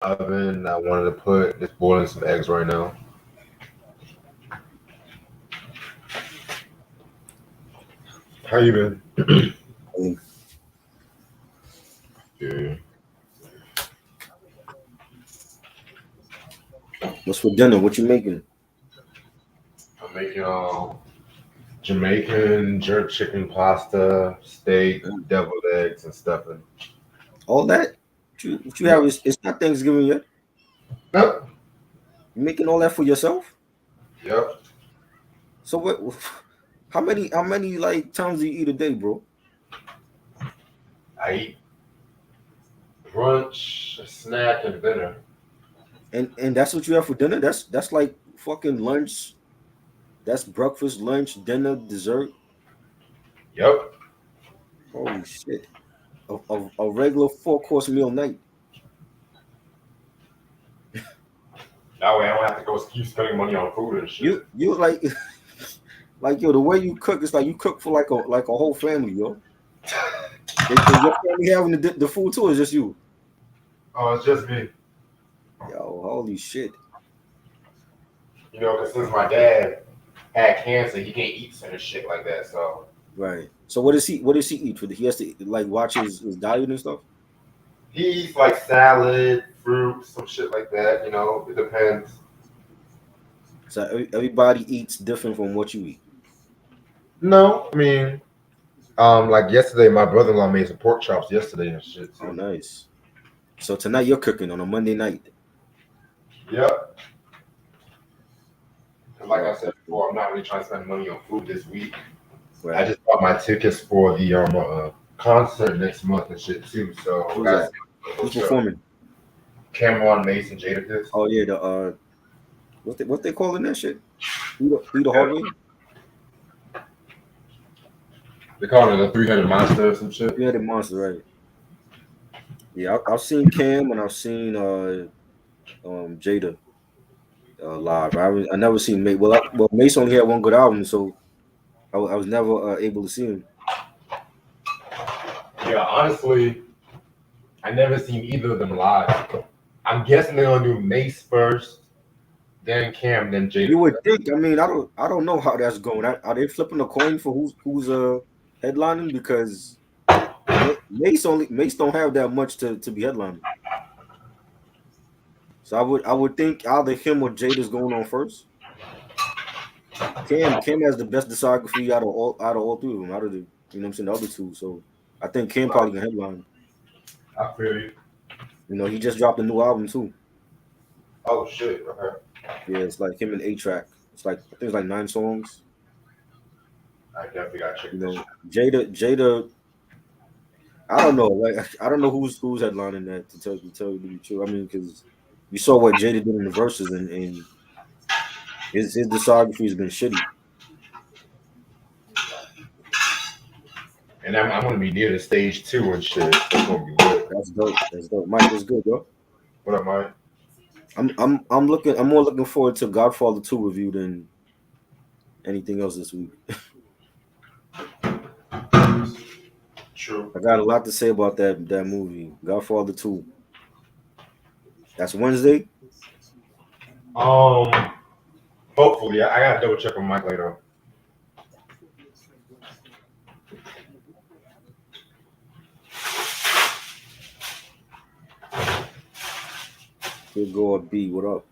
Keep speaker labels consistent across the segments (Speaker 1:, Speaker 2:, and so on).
Speaker 1: oven. I wanted to put just boiling some eggs right now. How you been?
Speaker 2: Um,
Speaker 1: Yeah.
Speaker 2: What's for dinner? What you making?
Speaker 1: I'm making Jamaican jerk chicken pasta, steak, deviled eggs, and stuffing.
Speaker 2: All that? What you have
Speaker 1: Yep.
Speaker 2: is it's not Thanksgiving yet.
Speaker 1: Yep.
Speaker 2: You making all that for yourself?
Speaker 1: Yep.
Speaker 2: So what? How many like times do you eat a day, bro?
Speaker 1: I eat brunch, a snack, and dinner.
Speaker 2: And that's what you have for dinner? That's like fucking lunch. That's breakfast, lunch, dinner, dessert.
Speaker 1: Yep.
Speaker 2: Holy shit! A regular 4 course meal night.
Speaker 1: That way I don't have to go keep spending money on food and shit.
Speaker 2: You like like yo the way you cook. It's like you cook for like a whole family, yo. Is your family having the food too? Or is just you?
Speaker 1: Oh, it's just me.
Speaker 2: Yo, holy shit!
Speaker 1: You know, because since my dad had cancer, he can't eat certain shit like that. So
Speaker 2: Right. So what does he eat for he has to like watch his diet and stuff?
Speaker 1: he eats like salad, fruit, some shit like that. You know, it depends.
Speaker 2: So everybody eats different from what you eat.
Speaker 1: No, I mean, like yesterday, my brother-in-law made some pork chops yesterday and shit
Speaker 2: Oh,
Speaker 1: too.
Speaker 2: nice. So tonight you're cooking on a Monday night.
Speaker 1: Yep. And like I
Speaker 2: Yo,
Speaker 1: said before, I'm not really trying to spend money on food this week. I
Speaker 2: right.
Speaker 1: just bought my tickets for the concert next month and shit too. So I
Speaker 2: Who's
Speaker 1: gotta
Speaker 2: that?
Speaker 1: see what the
Speaker 2: Who's
Speaker 1: hotel.
Speaker 2: performing?
Speaker 1: Cameron Mason, Jadakiss.
Speaker 2: Oh yeah, the what they calling that shit? Be the hard way.
Speaker 1: They call it a three-headed monster or some shit.
Speaker 2: Yeah, the monster, right? Yeah, I've seen Cam and I've seen Jada live. I never seen Mace. Well, Mace only had one good album, so I was never able to see him.
Speaker 1: Yeah, honestly, I never seen either of them live. I'm guessing they're gonna do Mace first, then Cam, then
Speaker 2: You
Speaker 1: Jada.
Speaker 2: would think. I mean, I don't know how that's going. Are they flipping a coin for who's headlining? Because Mace don't have that much to be headlining. So I would think either him or Jada's going on first. Cam has the best discography out of all three of them. Out of the I'm saying the other two. So I think Cam probably can headline.
Speaker 1: I feel you.
Speaker 2: He just dropped a new album too.
Speaker 1: Oh shit. Okay.
Speaker 2: Yeah, it's like him and A-Track. It's like I think it's like 9 songs.
Speaker 1: I definitely gotta check this shit.
Speaker 2: Jada. I don't know. Like I don't know who's headlining that to tell you to be true. I mean, because you saw what Jada did in the verses, and his discography has been shitty.
Speaker 1: And I'm gonna be near the stage too and shit. It's gonna be good.
Speaker 2: That's dope. That's dope. Mike, what's good, bro?
Speaker 1: What up, Mike?
Speaker 2: I'm more looking forward to Godfather 2 review than anything else this week.
Speaker 1: True.
Speaker 2: I got a lot to say about that movie, Godfather 2. That's Wednesday.
Speaker 1: Um, hopefully, I gotta double check with Mike later.
Speaker 2: Here go a B. What up?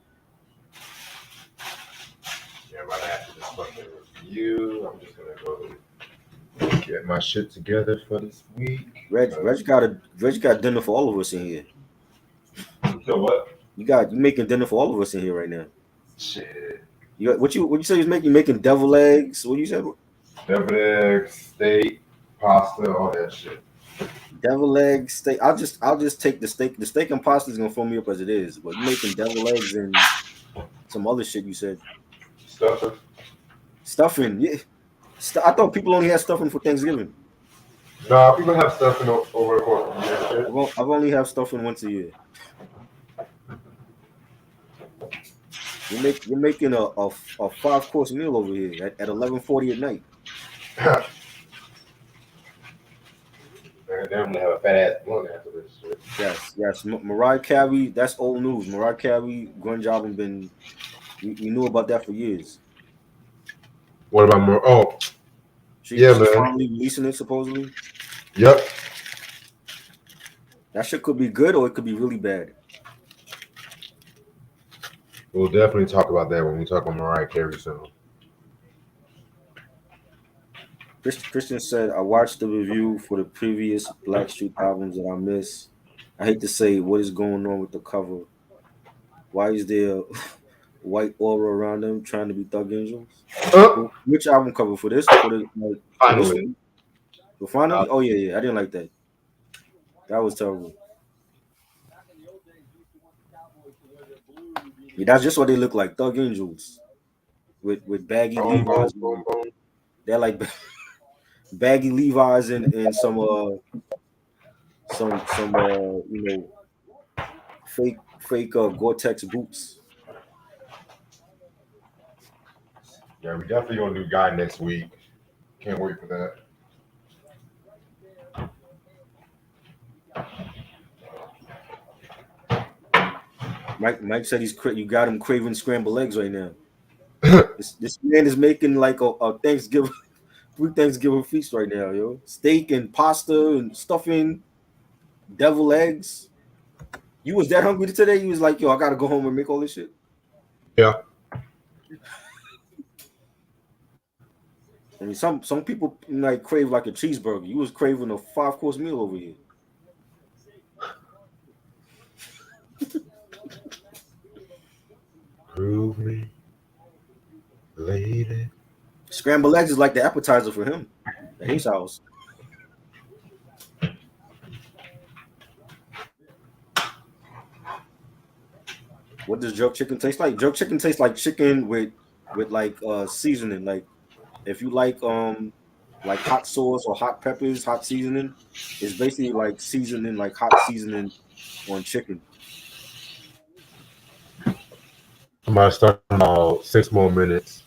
Speaker 1: Yeah, right after this fucking review, I'm just gonna go get my shit together for this week.
Speaker 2: Reg got dinner for all of us in here.
Speaker 1: You know what?
Speaker 2: You making dinner for all of us in here right now.
Speaker 1: Shit.
Speaker 2: What you say you was making? You making devil eggs? What you said?
Speaker 1: Deviled eggs, steak, pasta, all that shit.
Speaker 2: Devil eggs, steak. I'll just take the steak. The steak and pasta is gonna fill me up as it is. But you making devil eggs and some other shit you said.
Speaker 1: Stuffing.
Speaker 2: Stuffing. Yeah. I thought people only had stuffing for Thanksgiving.
Speaker 1: Nah, people have stuffing over the course of the year and shit.
Speaker 2: I've only have stuffing once a year. You're making a 5 course meal over here at 11:40 at night.
Speaker 1: Man, And then I'm gonna have a fat ass blunt after this shit.
Speaker 2: Yes. Mariah Carey, that's old news. Mariah Carey grunge album been we knew about that for years.
Speaker 1: What about more? Oh, yeah,
Speaker 2: She's
Speaker 1: man.
Speaker 2: finally releasing it supposedly.
Speaker 1: Yep.
Speaker 2: That shit could be good or it could be really bad.
Speaker 1: We'll definitely talk about that when we talk about Mariah Carey soon.
Speaker 2: Christian said, I watched the review for the previous Blackstreet albums that I missed. I hate to say what is going on with the cover. Why is there white aura around them trying to be thug angels?
Speaker 1: Oh,
Speaker 2: Which album cover for this? For this
Speaker 1: finally.
Speaker 2: one? For finally?
Speaker 1: Uh,
Speaker 2: Oh yeah. I didn't like that. That was terrible. Yeah, that's just what they look like, thug angels with baggy
Speaker 1: boom, boom,
Speaker 2: Levi's.
Speaker 1: boom, boom.
Speaker 2: They're like baggy Levi's and some fake Gore-Tex boots.
Speaker 1: Yeah, we definitely gonna do Guy next week. Can't wait for that.
Speaker 2: Mike said you got him craving scrambled eggs right now. This man is making like a Thanksgiving pre-Thanksgiving feast right now, yo. Steak and pasta and stuffing, devil eggs. You was that hungry today? You was like, yo, I gotta go home and make all this shit.
Speaker 1: Yeah.
Speaker 2: I mean, some people like crave like a cheeseburger. You was craving a 5-course meal over here.
Speaker 1: Prove me, lady.
Speaker 2: Scrambled eggs is like the appetizer for him at his house. What does jerk chicken taste like? Jerk chicken tastes like chicken with like seasoning. Like if you like hot sauce or hot peppers, hot seasoning, it's basically like seasoning, like hot seasoning on chicken.
Speaker 1: I'm about to start in about 6 more minutes.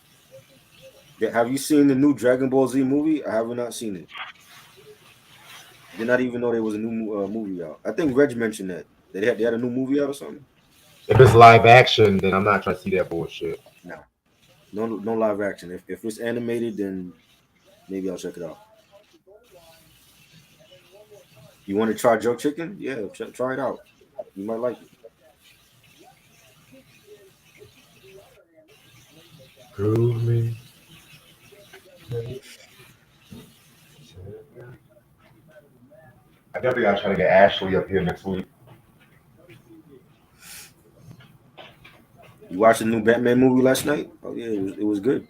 Speaker 2: Have you seen the new Dragon Ball Z movie? I have not seen it. Did not even know there was a new movie out. I think Reg mentioned that they had a new movie out or something.
Speaker 1: If it's live action, then I'm not trying to see that bullshit.
Speaker 2: No live action. If it's animated, then maybe I'll check it out. You want to try jerk chicken? Yeah, try it out. You might like it.
Speaker 1: Prove me. I definitely gotta try to get Ashley up here next week.
Speaker 2: You watched the new Batman movie last night? Oh yeah, it was good.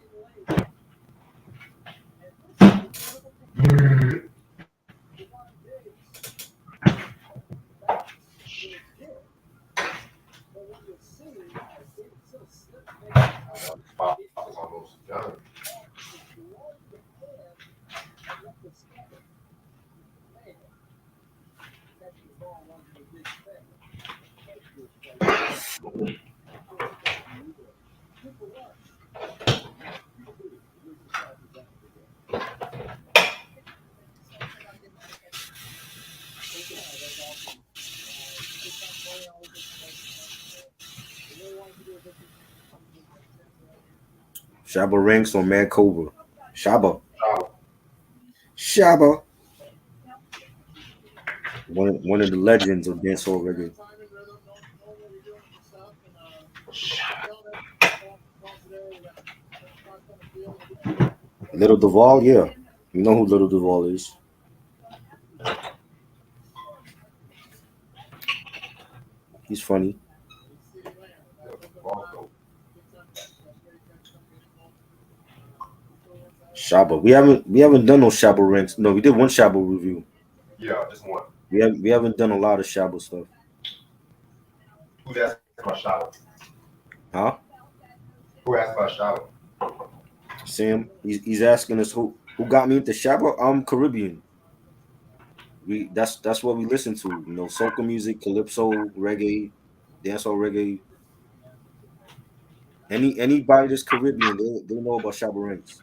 Speaker 1: Pop is almost done.
Speaker 2: Shabba Ranks on Mad Cobra. Shabba.
Speaker 1: Oh,
Speaker 2: Shabba. One of the legends of dancehall reggae. Little Duval, yeah. You know who Little Duval is. He's funny.
Speaker 1: also,
Speaker 2: Shabba. We haven't done no Shabba Ranks. No, we did one Shabba review.
Speaker 1: yeah, just one.
Speaker 2: We haven't done a lot of Shabba stuff.
Speaker 1: Who's asking about shower?
Speaker 2: Huh?
Speaker 1: Who asked about shower?
Speaker 2: Sam, he's asking us who got me into Shabba. I'm Caribbean. That's what we listen to. You know, soca music, calypso, reggae, dancehall reggae. Anybody that's Caribbean, they know about Shabba Ranks.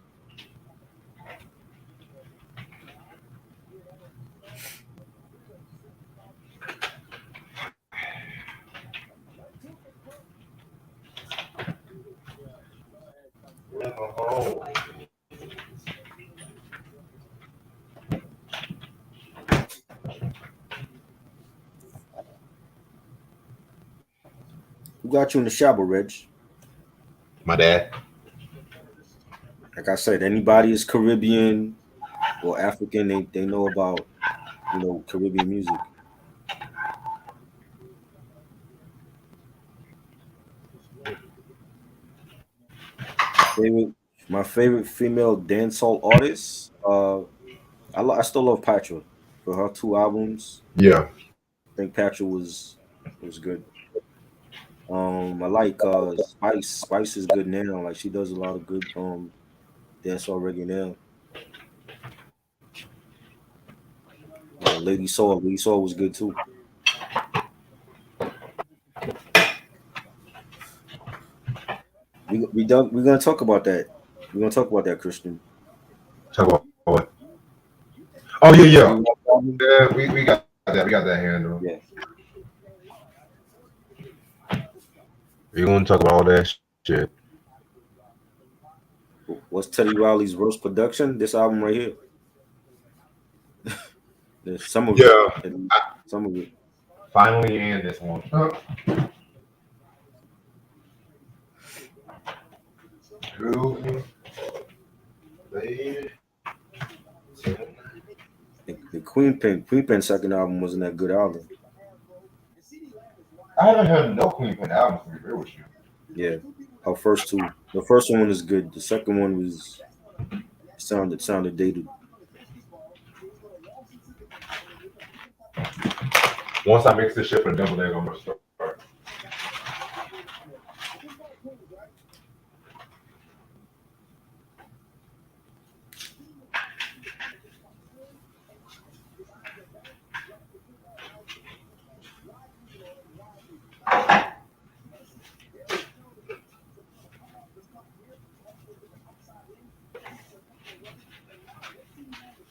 Speaker 1: Oh,
Speaker 2: Who got you in the shower, Reg?
Speaker 1: my dad.
Speaker 2: Like I said, anybody is Caribbean or African, they know about Caribbean music. My favorite, my favorite female dancehall artist. I still love Patra for her two albums.
Speaker 1: Yeah.
Speaker 2: I think Patra was good. I like Spice. Spice is good now. Like she does a lot of good dancehall reggae now. Lady Soul was good too. We're gonna talk about that. We're gonna talk about that, Christian.
Speaker 1: Talk about what? Oh yeah,
Speaker 2: The
Speaker 1: yeah.
Speaker 2: D-Rock album.
Speaker 1: Yeah, we got that. We got that handle.
Speaker 2: Yeah.
Speaker 1: We gonna talk about all that shit.
Speaker 2: What's Teddy Riley's worst production? This album right here. There's some of it.
Speaker 1: Yeah.
Speaker 2: At least. Some of it.
Speaker 1: Finally, and this one. Prove me, baby.
Speaker 2: The Queen Pen second album wasn't that good either.
Speaker 1: I haven't heard no Queen Pen albums to be real with you.
Speaker 2: Yeah. Her first two. The first one is good. The second one was sounded dated.
Speaker 1: Once I mix this shit for the double leg, I'm gonna start.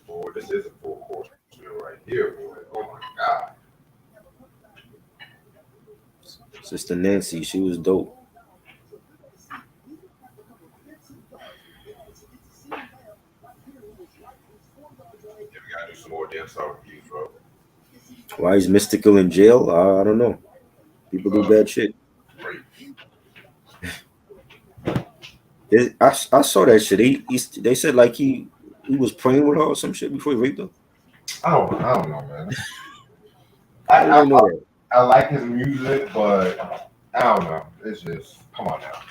Speaker 1: Boy, this is a full course meal right here, boy. Oh my god.
Speaker 2: Sister Nancy, she was dope.
Speaker 1: Yeah, we gotta do some more dancehall reviews, bro.
Speaker 2: Why is Mystical in jail? I don't know. People do bad shit.
Speaker 1: Great.
Speaker 2: I saw that shit. They said like he was praying with her or some shit before he raped her.
Speaker 1: I don't know, man.
Speaker 2: How did
Speaker 1: I,
Speaker 2: I
Speaker 1: I
Speaker 2: know that?
Speaker 1: I like his music, but I don't know. It's just come on now.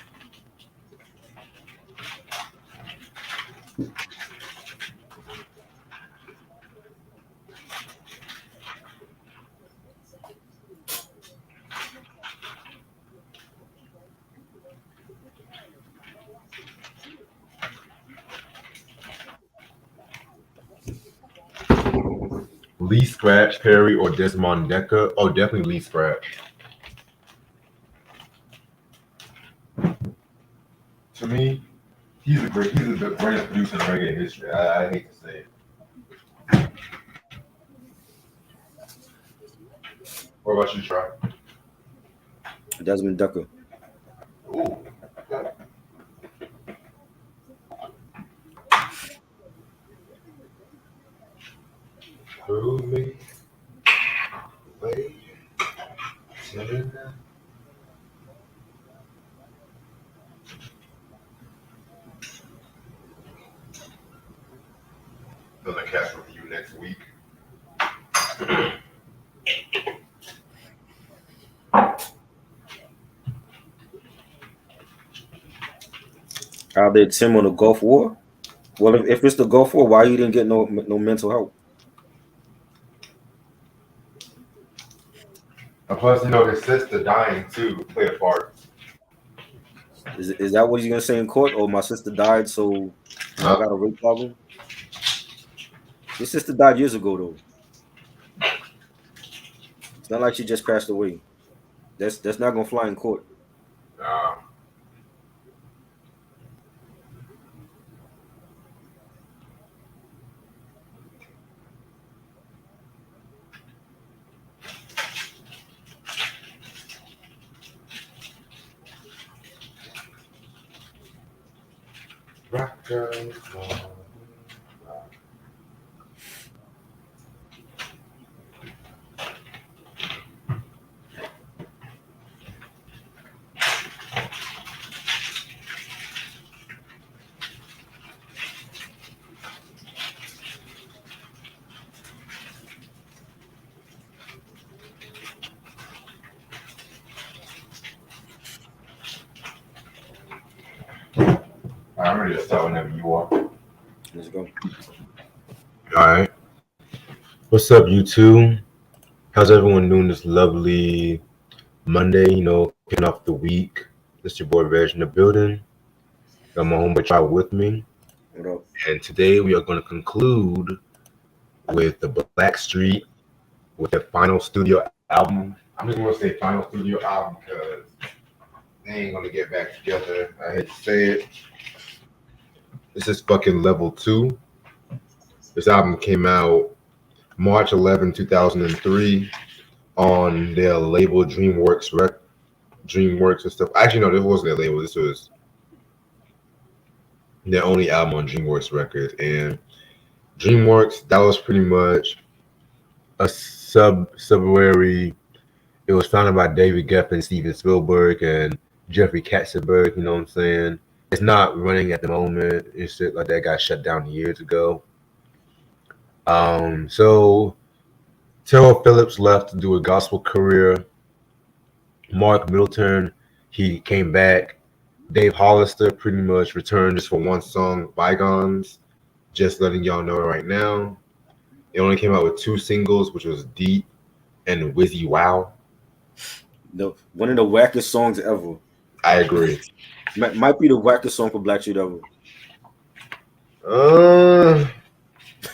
Speaker 1: Lee Scratch Perry or Desmond Decker? Oh, definitely Lee Scratch. To me, he's the greatest producer in reggae history. I hate to say it. What about you, Try?
Speaker 2: Desmond Ducker.
Speaker 1: Ooh. Prove me, wait, gonna catch with you next week.
Speaker 2: How did Tim on the Gulf War? Well, if it's the Gulf War, why you didn't get no mental help?
Speaker 1: And plus, you know, his sister dying too played a part.
Speaker 2: Is that what he's gonna say in court? Oh, my sister died, so I got a rape problem. His sister died years ago, though. It's not like she just passed away. That's not gonna fly in court.
Speaker 1: Nah. I'm ready to start whenever you are.
Speaker 2: Let's go.
Speaker 1: All right. What's up, YouTube? How's everyone doing this lovely Monday? Kicking off the week. This your boy Reg in the building. Got my homeboy Tribe with me.
Speaker 2: What up?
Speaker 1: And today we are going to conclude with the Blackstreet with their final studio album. I'm just going to say final studio album because they ain't going to get back together. I hate to say it. This is fucking Level 2. This album came out March 11, 2003 on their label DreamWorks and stuff. Actually, no, this wasn't their label. This was their only album on DreamWorks Records. And DreamWorks, that was pretty much a subsidiary. It was founded by David Geffen, Steven Spielberg, and Jeffrey Katzenberg. You know what I'm saying? It's not running at the moment. It's shit like that got shut down years ago. So Terrell Phillips left to do a gospel career. Mark Middleton, he came back. Dave Hollister pretty much returned just for one song, Bygones. Just letting y'all know right now. It only came out with 2 singles, which was Deep and Wizzy Wow.
Speaker 2: One of the wackest songs ever.
Speaker 1: I agree.
Speaker 2: Might be the wackest song for Blackstreet ever.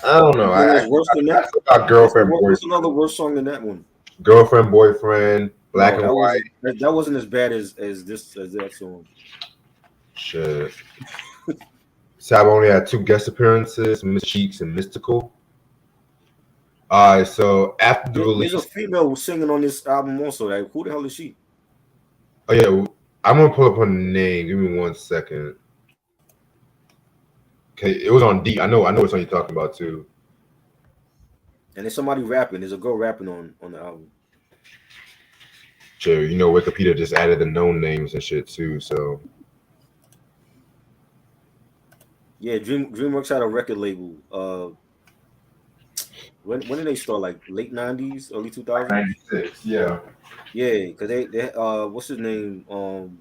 Speaker 1: I don't know.
Speaker 2: Worse than that?
Speaker 1: Got Girlfriend,
Speaker 2: What's
Speaker 1: Boyfriend.
Speaker 2: another worse song than that one?
Speaker 1: Girlfriend, Boyfriend, Black and White.
Speaker 2: That wasn't as bad as that song.
Speaker 1: Shit. Sab only had 2 guest appearances, Miss Cheeks and Mystical. Alright, so after the release,
Speaker 2: there's a female singing on this album also. Like, who the hell is she?
Speaker 1: Oh yeah, I'm gonna pull up her name. Give me 1 second. Okay, it was on D. I know what song you're talking about too.
Speaker 2: And there's somebody rapping. There's a girl rapping on the album.
Speaker 1: Sure, Wikipedia just added the known names and shit too. So
Speaker 2: yeah, DreamWorks had a record label. When did they start? Like late 90s, early 2000s?
Speaker 1: 96, yeah.
Speaker 2: Yeah, because they what's his name? When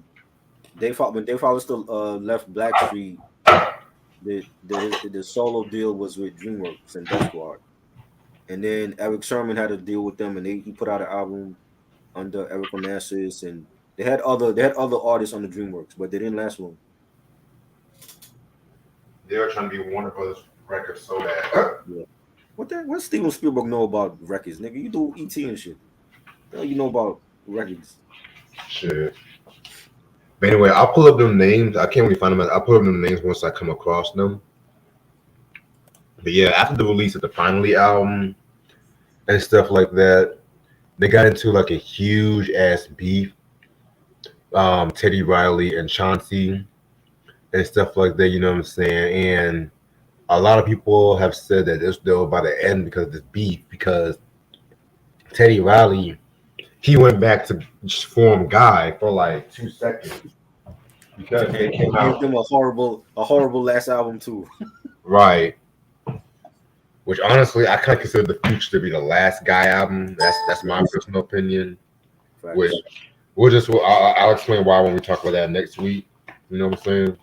Speaker 2: Dave Hollister left Blackstreet, the solo deal was with DreamWorks and Death Squad, and then Eric Sermon had a deal with them, and he put out an album under Eric Onassis, and they had other artists on the DreamWorks, but they didn't last long.
Speaker 1: They were trying to be Warner Brothers records so bad.
Speaker 2: Yeah. What Steven Spielberg know about records, nigga? You do ET and shit. What the hell you know about records?
Speaker 1: Shit. But anyway, I'll pull up them names. I can't really find them. I'll pull up them names once I come across them. But yeah, after the release of the Finally album and stuff like that, they got into like a huge ass beef. Teddy Riley and Chauncey and stuff like that, you know what I'm saying? And a lot of people have said that they were about to end because of this beef, because Teddy Riley, he went back to form Guy for like 2 seconds. Because they came out.
Speaker 2: Gave them a horrible last album too.
Speaker 1: Right. Which honestly, I kind of consider The Future to be the last Guy album. That's my personal opinion.
Speaker 2: Right.
Speaker 1: Which I'll explain why when we talk about that next week. You know what I'm saying?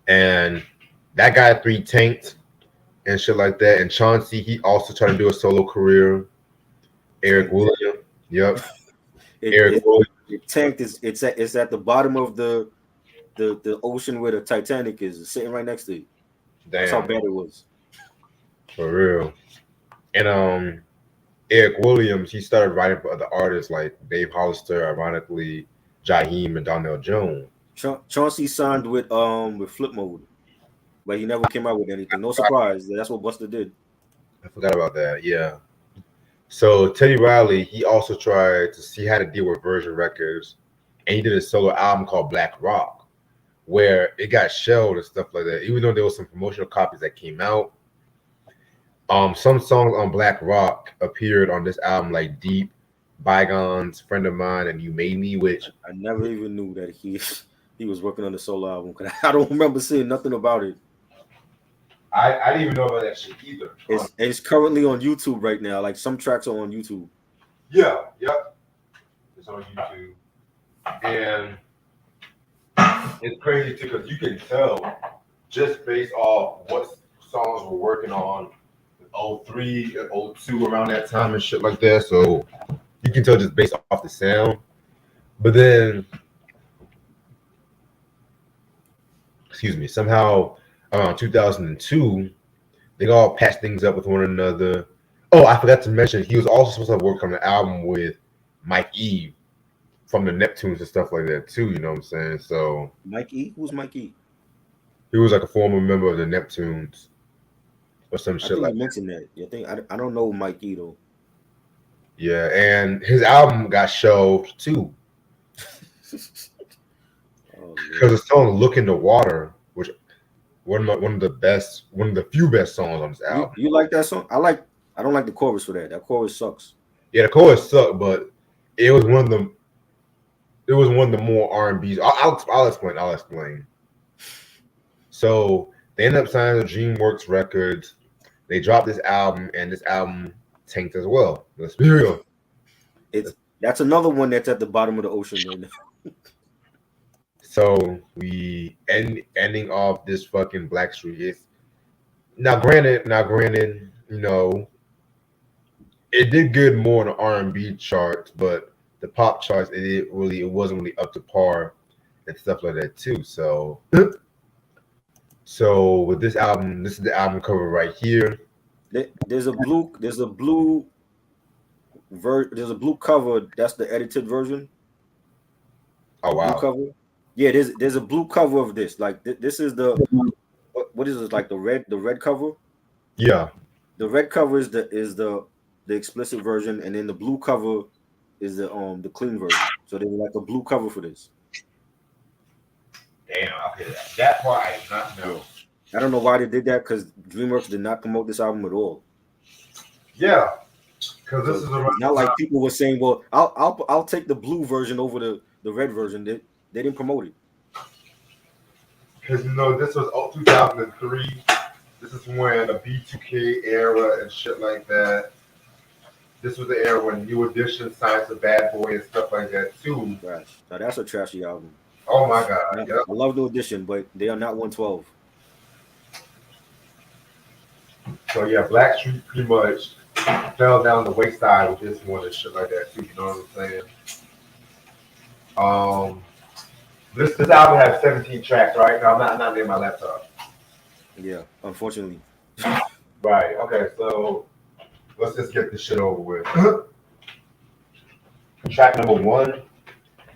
Speaker 1: And that guy 3 tanked and shit like that. And Chauncey, he also tried to do a solo career. Eric Williams, yep.
Speaker 2: Eric Williams. It tanked. It's at the bottom of the ocean where the Titanic is. It's sitting right next to it.
Speaker 1: Damn.
Speaker 2: That's how bad it was.
Speaker 1: For real. And Eric Williams, he started writing for other artists like Dave Hollister, ironically, Jaheim and Donnell Jones.
Speaker 2: Chauncey signed with Flip Mode, but he never came out with anything. No surprise. That's what Busta did.
Speaker 1: I forgot about that. Yeah. So Teddy Riley, he also tried to see how to deal with Virgin Records, and he did a solo album called Black Rock, where it got shelved and stuff like that. Even though there was some promotional copies that came out, some songs on Black Rock appeared on this album, like Deep, Bygones, Friend of Mine, and You Made Me, which
Speaker 2: I never even knew that he was working on the solo album. Cause I don't remember seeing nothing about it.
Speaker 1: I didn't even know about that shit either.
Speaker 2: It's currently on YouTube right now. Like some tracks are on YouTube.
Speaker 1: Yeah, yep. It's on YouTube. And it's crazy too because you can tell just based off what songs we're working on 03 and 02 around that time and shit like that. So you can tell just based off the sound. But then, excuse me, somehow around 2002, they all patched things up with one another. Oh, I forgot to mention, he was also supposed to work on the album with Mike E from the Neptunes and stuff like that too. You know what I'm saying? So
Speaker 2: Mike E? Who's Mike E?
Speaker 1: he was like a former member of the Neptunes or some shit like
Speaker 2: that. You mentioned that. You think I don't know Mike E though.
Speaker 1: Yeah, and his album got shelved too. Because the song "Look in the Water," which one of the few best songs on this album.
Speaker 2: You like that song? I don't like the chorus for that. That chorus sucks.
Speaker 1: Yeah, the chorus sucked, but it was one of the more R&Bs. I'll explain. I'll explain. So they ended up signing to DreamWorks Records. They dropped this album, and this album tanked as well. Let's be real.
Speaker 2: That's another one that's at the bottom of the ocean right now.
Speaker 1: So we ending off this fucking Blackstreet. Now granted, you know, it did good more on the R&B charts, but the pop charts, it wasn't really up to par and stuff like that too. So with this album, this is the album cover right here.
Speaker 2: There's a blue cover. That's the edited version.
Speaker 1: Oh wow.
Speaker 2: Blue cover. Yeah, there's a blue cover of this. Like this is the what is this, like the red cover?
Speaker 1: Yeah.
Speaker 2: The red cover is the explicit version, and then the blue cover is the clean version. So there's like a blue cover for this.
Speaker 1: Damn, okay. That part I did not know.
Speaker 2: I don't know why they did that, because DreamWorks did not promote this album at all.
Speaker 1: Yeah. Because this is
Speaker 2: not like people were saying, well, I'll take the blue version over the red version. They didn't promote it.
Speaker 1: Because, this was 2003. This is when the B2K era and shit like that. This was the era when New Edition signed to Bad Boy and stuff like that, too.
Speaker 2: Right. Now, that's a trashy album.
Speaker 1: Oh, my God.
Speaker 2: Yep. I love New Edition, but they are not 112.
Speaker 1: So, yeah, Blackstreet pretty much fell down the wayside with this one and shit like that, too. You know what I'm saying? This album has 17 tracks, right? No, I'm not near my laptop.
Speaker 2: Yeah, unfortunately.
Speaker 1: Right. Okay. So let's just get this shit over with. Track number 1,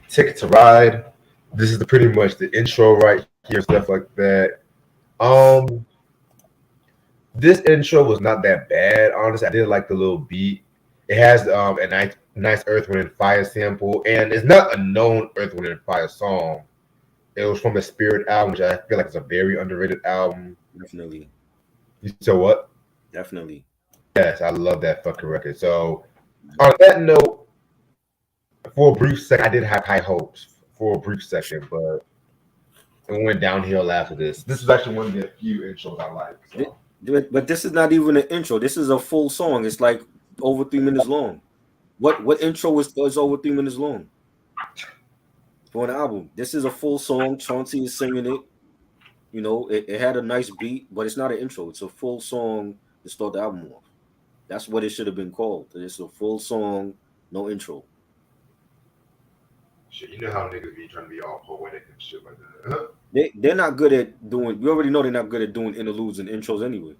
Speaker 1: "Ticket to Ride." This is pretty much the intro right here, stuff like that. This intro was not that bad, honestly. I did like the little beat. It has a nice Earth, Wind, and Fire sample, and it's not a known Earth, Wind, and Fire song. It was from the Spirit album, which I feel like is a very underrated album.
Speaker 2: Definitely.
Speaker 1: So what?
Speaker 2: Definitely.
Speaker 1: Yes, I love that fucking record. So on that note, for a brief second, I did have high hopes for a brief second, but it went downhill after this. This is actually one of the few intros I like. So.
Speaker 2: But this is not even an intro. This is a full song. It's like over 3 minutes long. What intro is over 3 minutes long for an album? This is a full song. Chauncey is singing it. It had a nice beat, but it's not an intro. It's a full song to start the album off. That's what it should have been called. It's a full song, no intro.
Speaker 1: Shit, you know how niggas be trying to be all poetic and shit like that.
Speaker 2: They're not good at doing. You already know they're not good at doing interludes and intros anyway.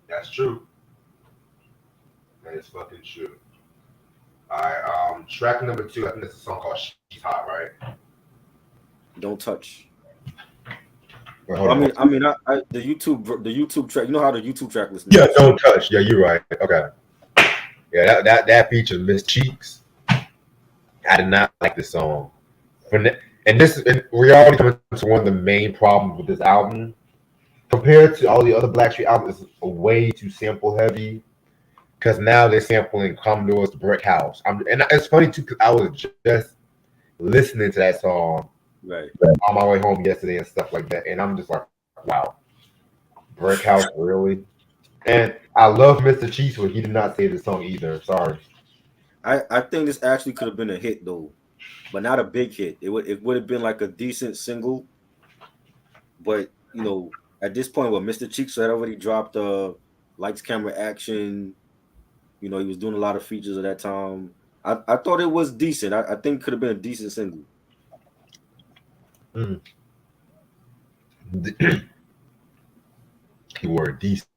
Speaker 1: That's true. That is fucking true. All right, track number 2. I think it's a song called "She's Hot," right?
Speaker 2: Don't touch.
Speaker 1: Wait,
Speaker 2: the YouTube track. You know how the YouTube track listens.
Speaker 1: Yeah, "Don't Touch." Yeah, you're right. Okay. Yeah, that features Miss Cheeks. I did not like the song. And we're already coming to one of the main problems with this album. Compared to all the other Blackstreet albums, it's way too sample heavy. Because now they're sampling Commodore's Brick House. And it's funny too, because I was just listening to that song
Speaker 2: Right.
Speaker 1: on my way home yesterday and stuff like that. And I'm just like, wow, Brick House, really? And I love Mr. Cheeks, but he did not save the song either. Sorry.
Speaker 2: I think this actually could have been a hit though, but not a big hit. It would have been like a decent single, but at this point, what Mr. Cheeks had already dropped Lights Camera Action. He was doing a lot of features at that time. I thought it was decent. I think it could have been a decent single.
Speaker 1: Mm. Keyword decent.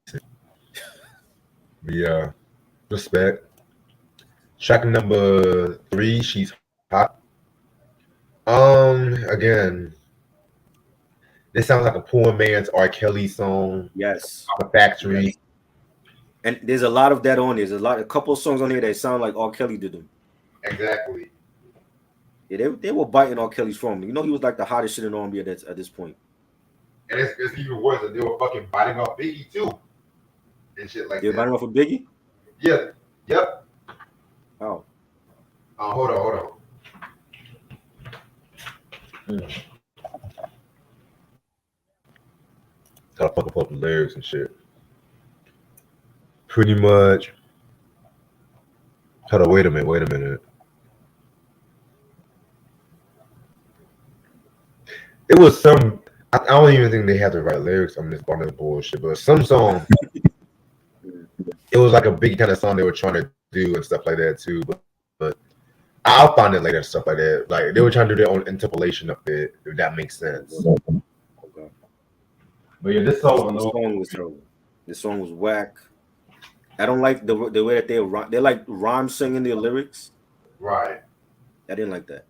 Speaker 1: Yeah. Respect. Track number 3, She's Hot. Again, this sounds like a poor man's R. Kelly song.
Speaker 2: Yes.
Speaker 1: The Factory.
Speaker 2: Yes. And there's a lot of that on there. There's a couple of songs on here that sound like R. Kelly did them.
Speaker 1: Exactly.
Speaker 2: Yeah, they were biting R. Kelly's from. He was like the hottest shit in R&B at this point.
Speaker 1: And it's even worse that they were fucking biting off Biggie too. And shit like
Speaker 2: They were
Speaker 1: that.
Speaker 2: biting off of Biggie?
Speaker 1: Yeah. Yep.
Speaker 2: Oh.
Speaker 1: Hold on. Gotta fucking pull up the lyrics and shit. Pretty much. Hold on, wait a minute. It was some. I don't even think they had the right lyrics on this bundle of bullshit, but some song. It was like a big kind of song they were trying to do and stuff like that too. But I'll find it later and stuff like that. Like they were trying to do their own interpolation of it, if that makes sense.
Speaker 2: Okay.
Speaker 1: But yeah, this song
Speaker 2: was terrible. This song was whack. I don't like the way that they like rhyme singing their lyrics.
Speaker 1: Right.
Speaker 2: I didn't like that.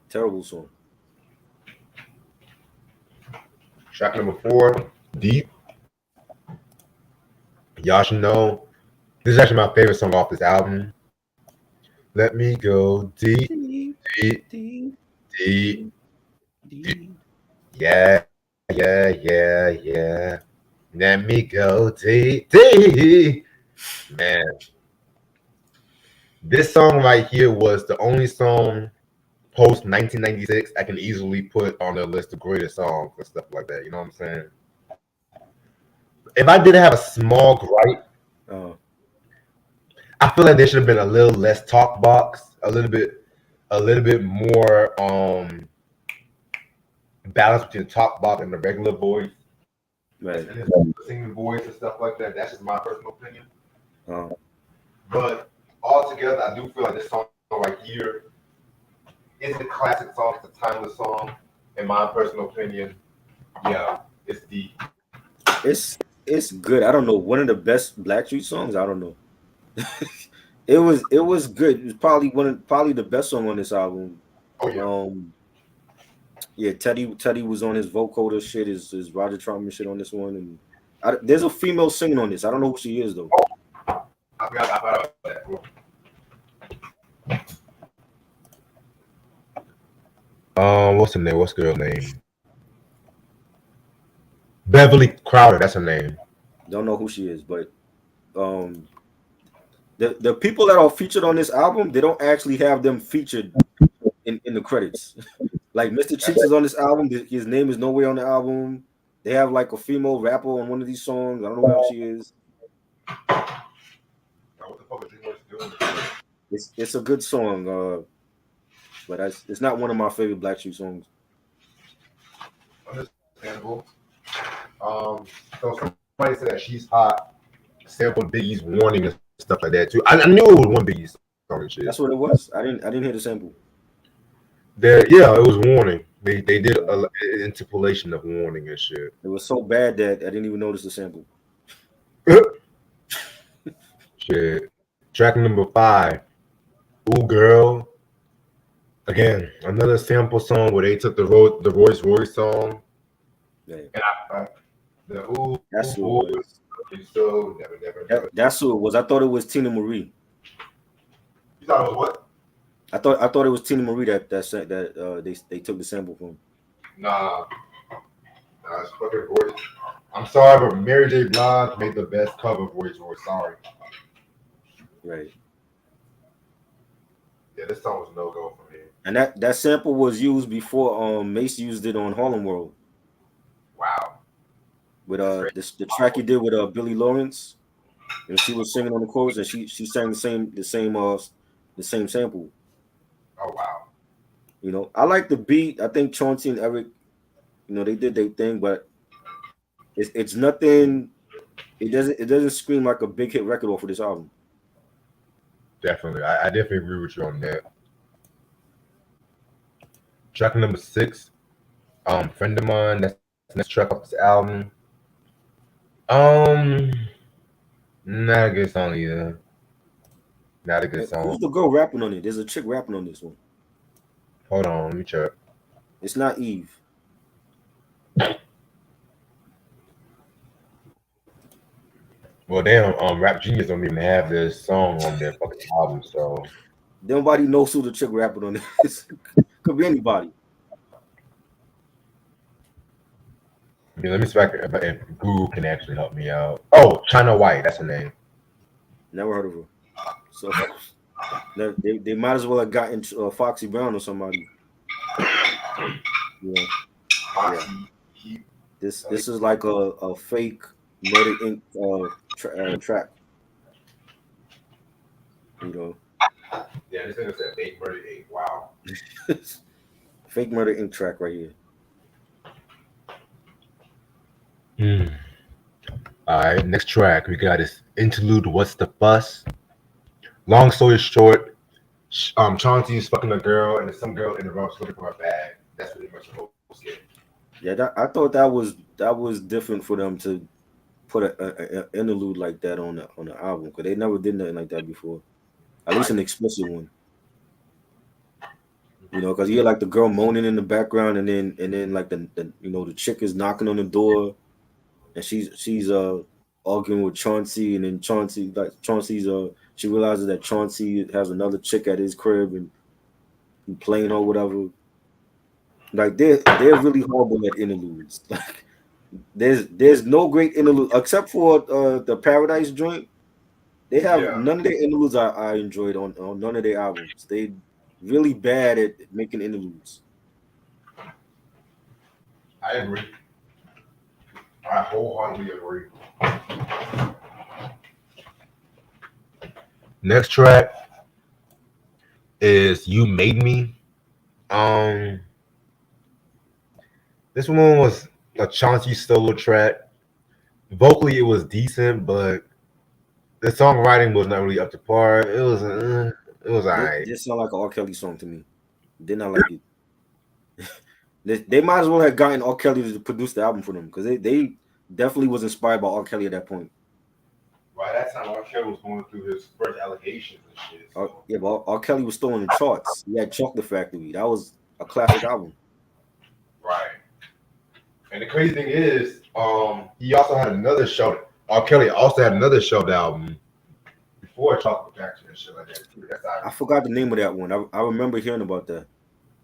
Speaker 2: Terrible song.
Speaker 1: Track number 4, Deep. Y'all should know. This is actually my favorite song off this album. Let me go deep. Yeah. Let me go deep. Man. This song right here was the only song post 1996 I can easily put on the list of greatest songs and stuff like that. You know what I'm saying? If I did have a small gripe, I feel like there should have been a little less talk box, a little bit more balance between the talk box and the regular voice,
Speaker 2: right?
Speaker 1: And the singing voice and stuff like that. That's just my personal opinion. But altogether, I do feel like this song right here is a classic song. It's a timeless song, in my personal opinion. Yeah, it's deep.
Speaker 2: It's good. I don't know. One of the best Blackstreet songs. I don't know. It was good. It was probably the best song on this album.
Speaker 1: Oh
Speaker 2: yeah. Teddy was on his vocoder shit. His Roger Troutman shit on this one, and there's a female singing on this. I don't know who she is though.
Speaker 1: I forgot about that. What's her name? What's the girl name? Beverly Crowder. That's her name.
Speaker 2: Don't know who she is, but the people that are featured on this album, they don't actually have them featured in the credits. Like Mr. Cheeks is on this album. His name is nowhere on the album. They have like a female rapper on one of these songs. I don't know who she is.
Speaker 1: What the fuck is doing?
Speaker 2: It's a good song, but it's not one of my favorite Blackstreet songs.
Speaker 1: Understandable. So somebody said that She's Hot sampled Biggie's Warning and stuff like that too. I knew it was one Biggie's song and shit.
Speaker 2: That's what it was. I didn't hear the sample.
Speaker 1: Yeah, it was Warning. They did an interpolation of Warning and shit.
Speaker 2: It was so bad that I didn't even notice the sample.
Speaker 1: Shit. Track number 5, Ooh Girl. Again, another sample song where they took the Royce song.
Speaker 2: Yeah.
Speaker 1: And the Ooh.
Speaker 2: That's who it was.
Speaker 1: So never.
Speaker 2: That's who it was. I thought it was Tina Marie.
Speaker 1: You thought it was what?
Speaker 2: I thought it was Tina Marie that they took the sample from.
Speaker 1: Nah, it's fucking voice. I'm sorry, but Mary J. Blige made the best cover voice. Sorry.
Speaker 2: Right.
Speaker 1: Yeah, this song was no go for me.
Speaker 2: And that sample was used before Mace used it on Harlem World
Speaker 1: Wow.
Speaker 2: with
Speaker 1: That's crazy.
Speaker 2: the track he did with Billy Lawrence. And she was singing on the chorus, and she sang the same sample.
Speaker 1: Oh wow.
Speaker 2: You know, I like the beat. I think Chauncey and Eric, they did their thing, but it's nothing. It doesn't scream like a big hit record off of this album.
Speaker 1: Definitely. I definitely agree with you on that. Track number 6, Friend of Mine. That's the next track off this album. Um, not a good song either. Not a good song.
Speaker 2: Who's the girl rapping on it? There's a chick rapping on this one.
Speaker 1: Hold on, let me check.
Speaker 2: It's not Eve.
Speaker 1: Well, damn, Rap Genius don't even have this song on their fucking album, so
Speaker 2: Nobody knows who the chick rapping on this. Could be anybody.
Speaker 1: yeah, let me see if Google can actually help me out. Oh, China White, that's her name.
Speaker 2: Never heard of her. So they might as well have gotten Foxy Brown or somebody. Yeah, yeah. This is like a fake Murder Inc. Track. You know,
Speaker 1: Yeah, this thing said 8 Wow.
Speaker 2: fake Murder Inc. track right here.
Speaker 1: All right, next track we got is interlude. What's the fuss? Long story short, Chauncey's fucking a girl, and there's some girl in the room looking for her bag. That's pretty much the whole skit.
Speaker 2: Yeah, I thought that was different for them to put a interlude like that on the album, because they never did nothing like that before. At least an explicit one. You know, because you hear like the girl moaning in the background, and then like the chick is knocking on the door, and she's arguing with Chauncey, and then Chauncey's she realizes that Chauncey has another chick at his crib and he playing or whatever. Like they're really horrible at interludes. Like there's no great interlude except for the Paradise joint. They have
Speaker 1: Yeah,
Speaker 2: none of their interludes I enjoyed on none of their albums. They really bad at making interludes.
Speaker 1: I agree. I wholeheartedly agree. Next track is "You Made Me." Um, this one was a Chauncey solo track. Vocally, it was decent, but the songwriting was not really up to par. It was alright.
Speaker 2: This sound like an R. Kelly song to me. Did not like it. They might as well have gotten R. Kelly to produce the album for them, because they definitely was inspired by R. Kelly at that point.
Speaker 1: Right, that time R. Kelly was going through his first allegations and shit. So.
Speaker 2: Yeah, but R. Kelly was still in the charts. He had Chocolate Factory. That was a classic album.
Speaker 1: Right. And the crazy thing is, he also had another show. R. Kelly also had another shelved album before Chocolate Factory and shit like that too.
Speaker 2: I forgot the name of that one. I remember hearing about that.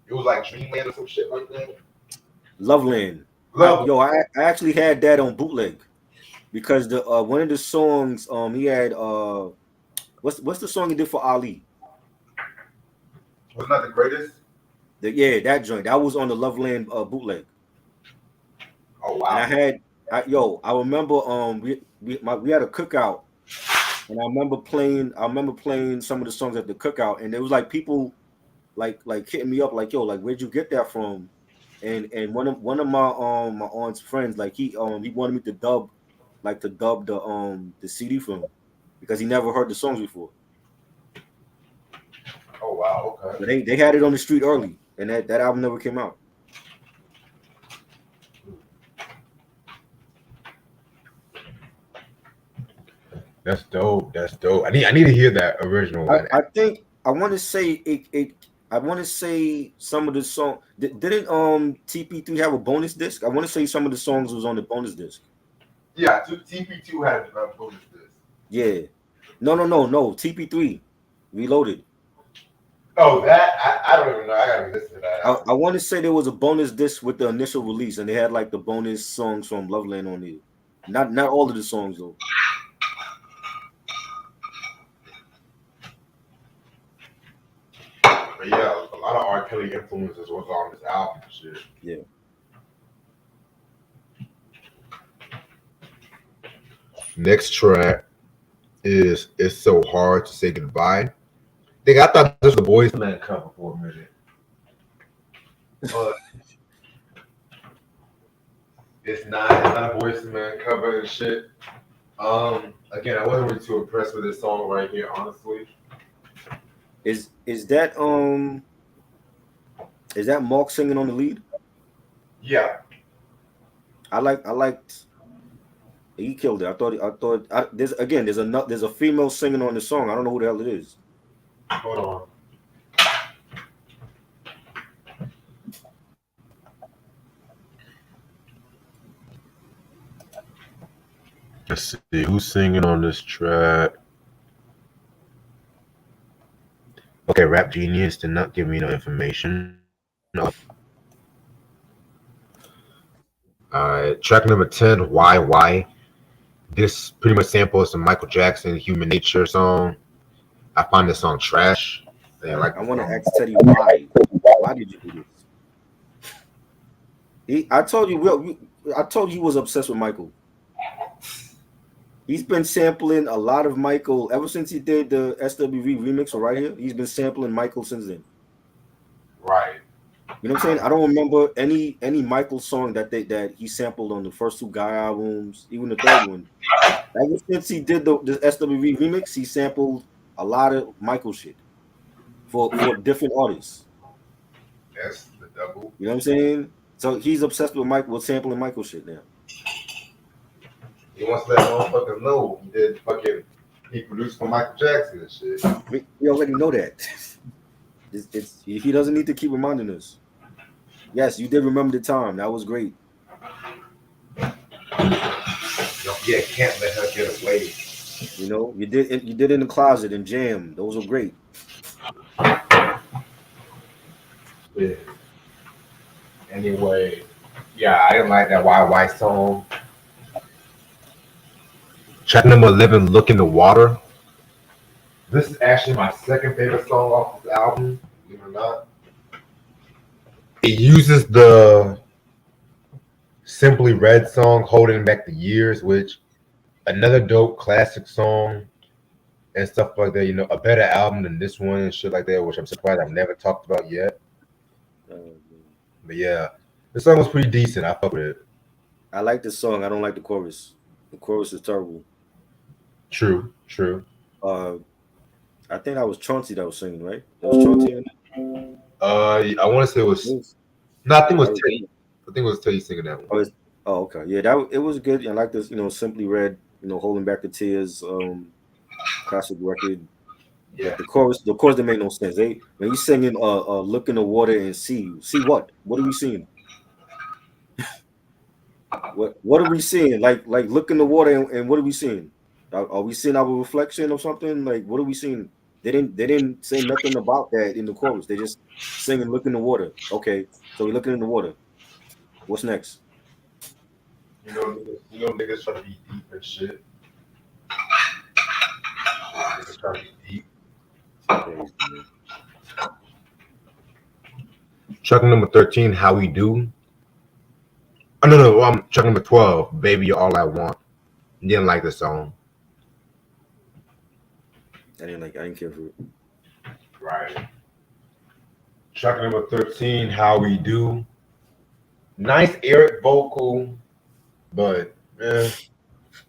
Speaker 1: It was like Dreamland or some shit like that.
Speaker 2: Loveland. I actually had that on bootleg, because the one of the songs he had what's the song he did for Ali?
Speaker 1: Was not the greatest.
Speaker 2: That joint that was on the Loveland bootleg.
Speaker 1: Oh wow!
Speaker 2: And I remember we had a cookout, and I remember playing some of the songs at the cookout, and there was like people like hitting me up like, yo, like, where'd you get that from? And one of my aunt's friends, like he wanted me to dub the CD for him, because he never heard the songs before.
Speaker 1: Oh wow! Okay.
Speaker 2: But they had it on the street early, and that album never came out.
Speaker 1: That's dope. That's dope. I need to hear that original one.
Speaker 2: I think I want to say it. I want to say some of the song didn't TP3 have a bonus disc? I want to say some of the songs was on the bonus disc.
Speaker 1: Yeah, TP2 had a bonus disc.
Speaker 2: Yeah, no. TP3 Reloaded.
Speaker 1: Oh, that I don't even know. I gotta listen to that album.
Speaker 2: I want to say there was a bonus disc with the initial release, and they had like the bonus songs from Loveland on it. Not all of the songs though.
Speaker 1: But yeah, a lot of R. Kelly influences was on this album. Shit.
Speaker 2: Yeah.
Speaker 1: Next track is "It's So Hard to Say Goodbye." I thought this was the Boys to Men cover for a minute, but it's not. It's not a Boys to Men cover and shit. Again, I wasn't really too impressed with this song right here, honestly.
Speaker 2: Is that Mark singing on the lead?
Speaker 1: Yeah.
Speaker 2: I liked he killed it. There's a female singing on the song. I don't know who the hell it is.
Speaker 1: Hold on. Let's see who's singing on this track. Okay, Rap Genius did not give me no information. No. Track number 10, Why. This pretty much samples the Michael Jackson Human Nature song. I find this song trash.
Speaker 2: Yeah, I want to ask Teddy why. Why did you do this? I told you he was obsessed with Michael. He's been sampling a lot of Michael ever since he did the SWV remix right here. He's been sampling Michael since then.
Speaker 1: Right.
Speaker 2: You know what I'm saying? I don't remember any Michael song that he sampled on the first two Guy albums, even the third one. Ever since he did the SWV remix, he sampled a lot of Michael shit for different artists.
Speaker 1: That's the double.
Speaker 2: You know what I'm saying? So he's obsessed with sampling Michael shit now.
Speaker 1: He wants to let motherfuckers know he produced for Michael Jackson and shit.
Speaker 2: We already know that. He doesn't need to keep reminding us. Yes, you did remember the time. That was great.
Speaker 1: Yeah, can't let her get away.
Speaker 2: You know, you did in the closet and Jam. Those were great.
Speaker 1: Yeah. Anyway, yeah, I didn't like that YY song. Track number 11, Look in the Water. This is actually my second favorite song off this album, believe it or not. It uses the Simply Red song, Holding Back the Years, which another dope classic song and stuff like that. You know, a better album than this one and shit like that, which I'm surprised I've never talked about yet. But yeah, the song was pretty decent. I fuck with it.
Speaker 2: I like this song. I don't like the chorus. The chorus is terrible.
Speaker 1: True.
Speaker 2: I think that was Chauncey that was singing, right? That was Chauncey in it?
Speaker 1: I want to say it was. No, I think it was Teddy. I think it was Teddy singing that one.
Speaker 2: Okay. Yeah, it was good. I like this, Simply Red, Holding Back the Tears, classic record. Yeah. But the chorus didn't make no sense. When he's singing look in the water and see what? What are we seeing? what are we seeing? Like look in the water and what are we seeing? Are we seeing our reflection or something? Like what are we seeing? They didn't say nothing about that in the chorus. They just singing look in the water. Okay, so we're looking in the water. What's next?
Speaker 1: You know niggas try to be deep and shit. Niggas try to be deep. Track number 13, How We Do. Oh no, track number 12, Baby You're All I Want. Didn't like the song.
Speaker 2: I didn't care for it.
Speaker 1: Right. Track number 13, How We Do. Nice Eric vocal, but that's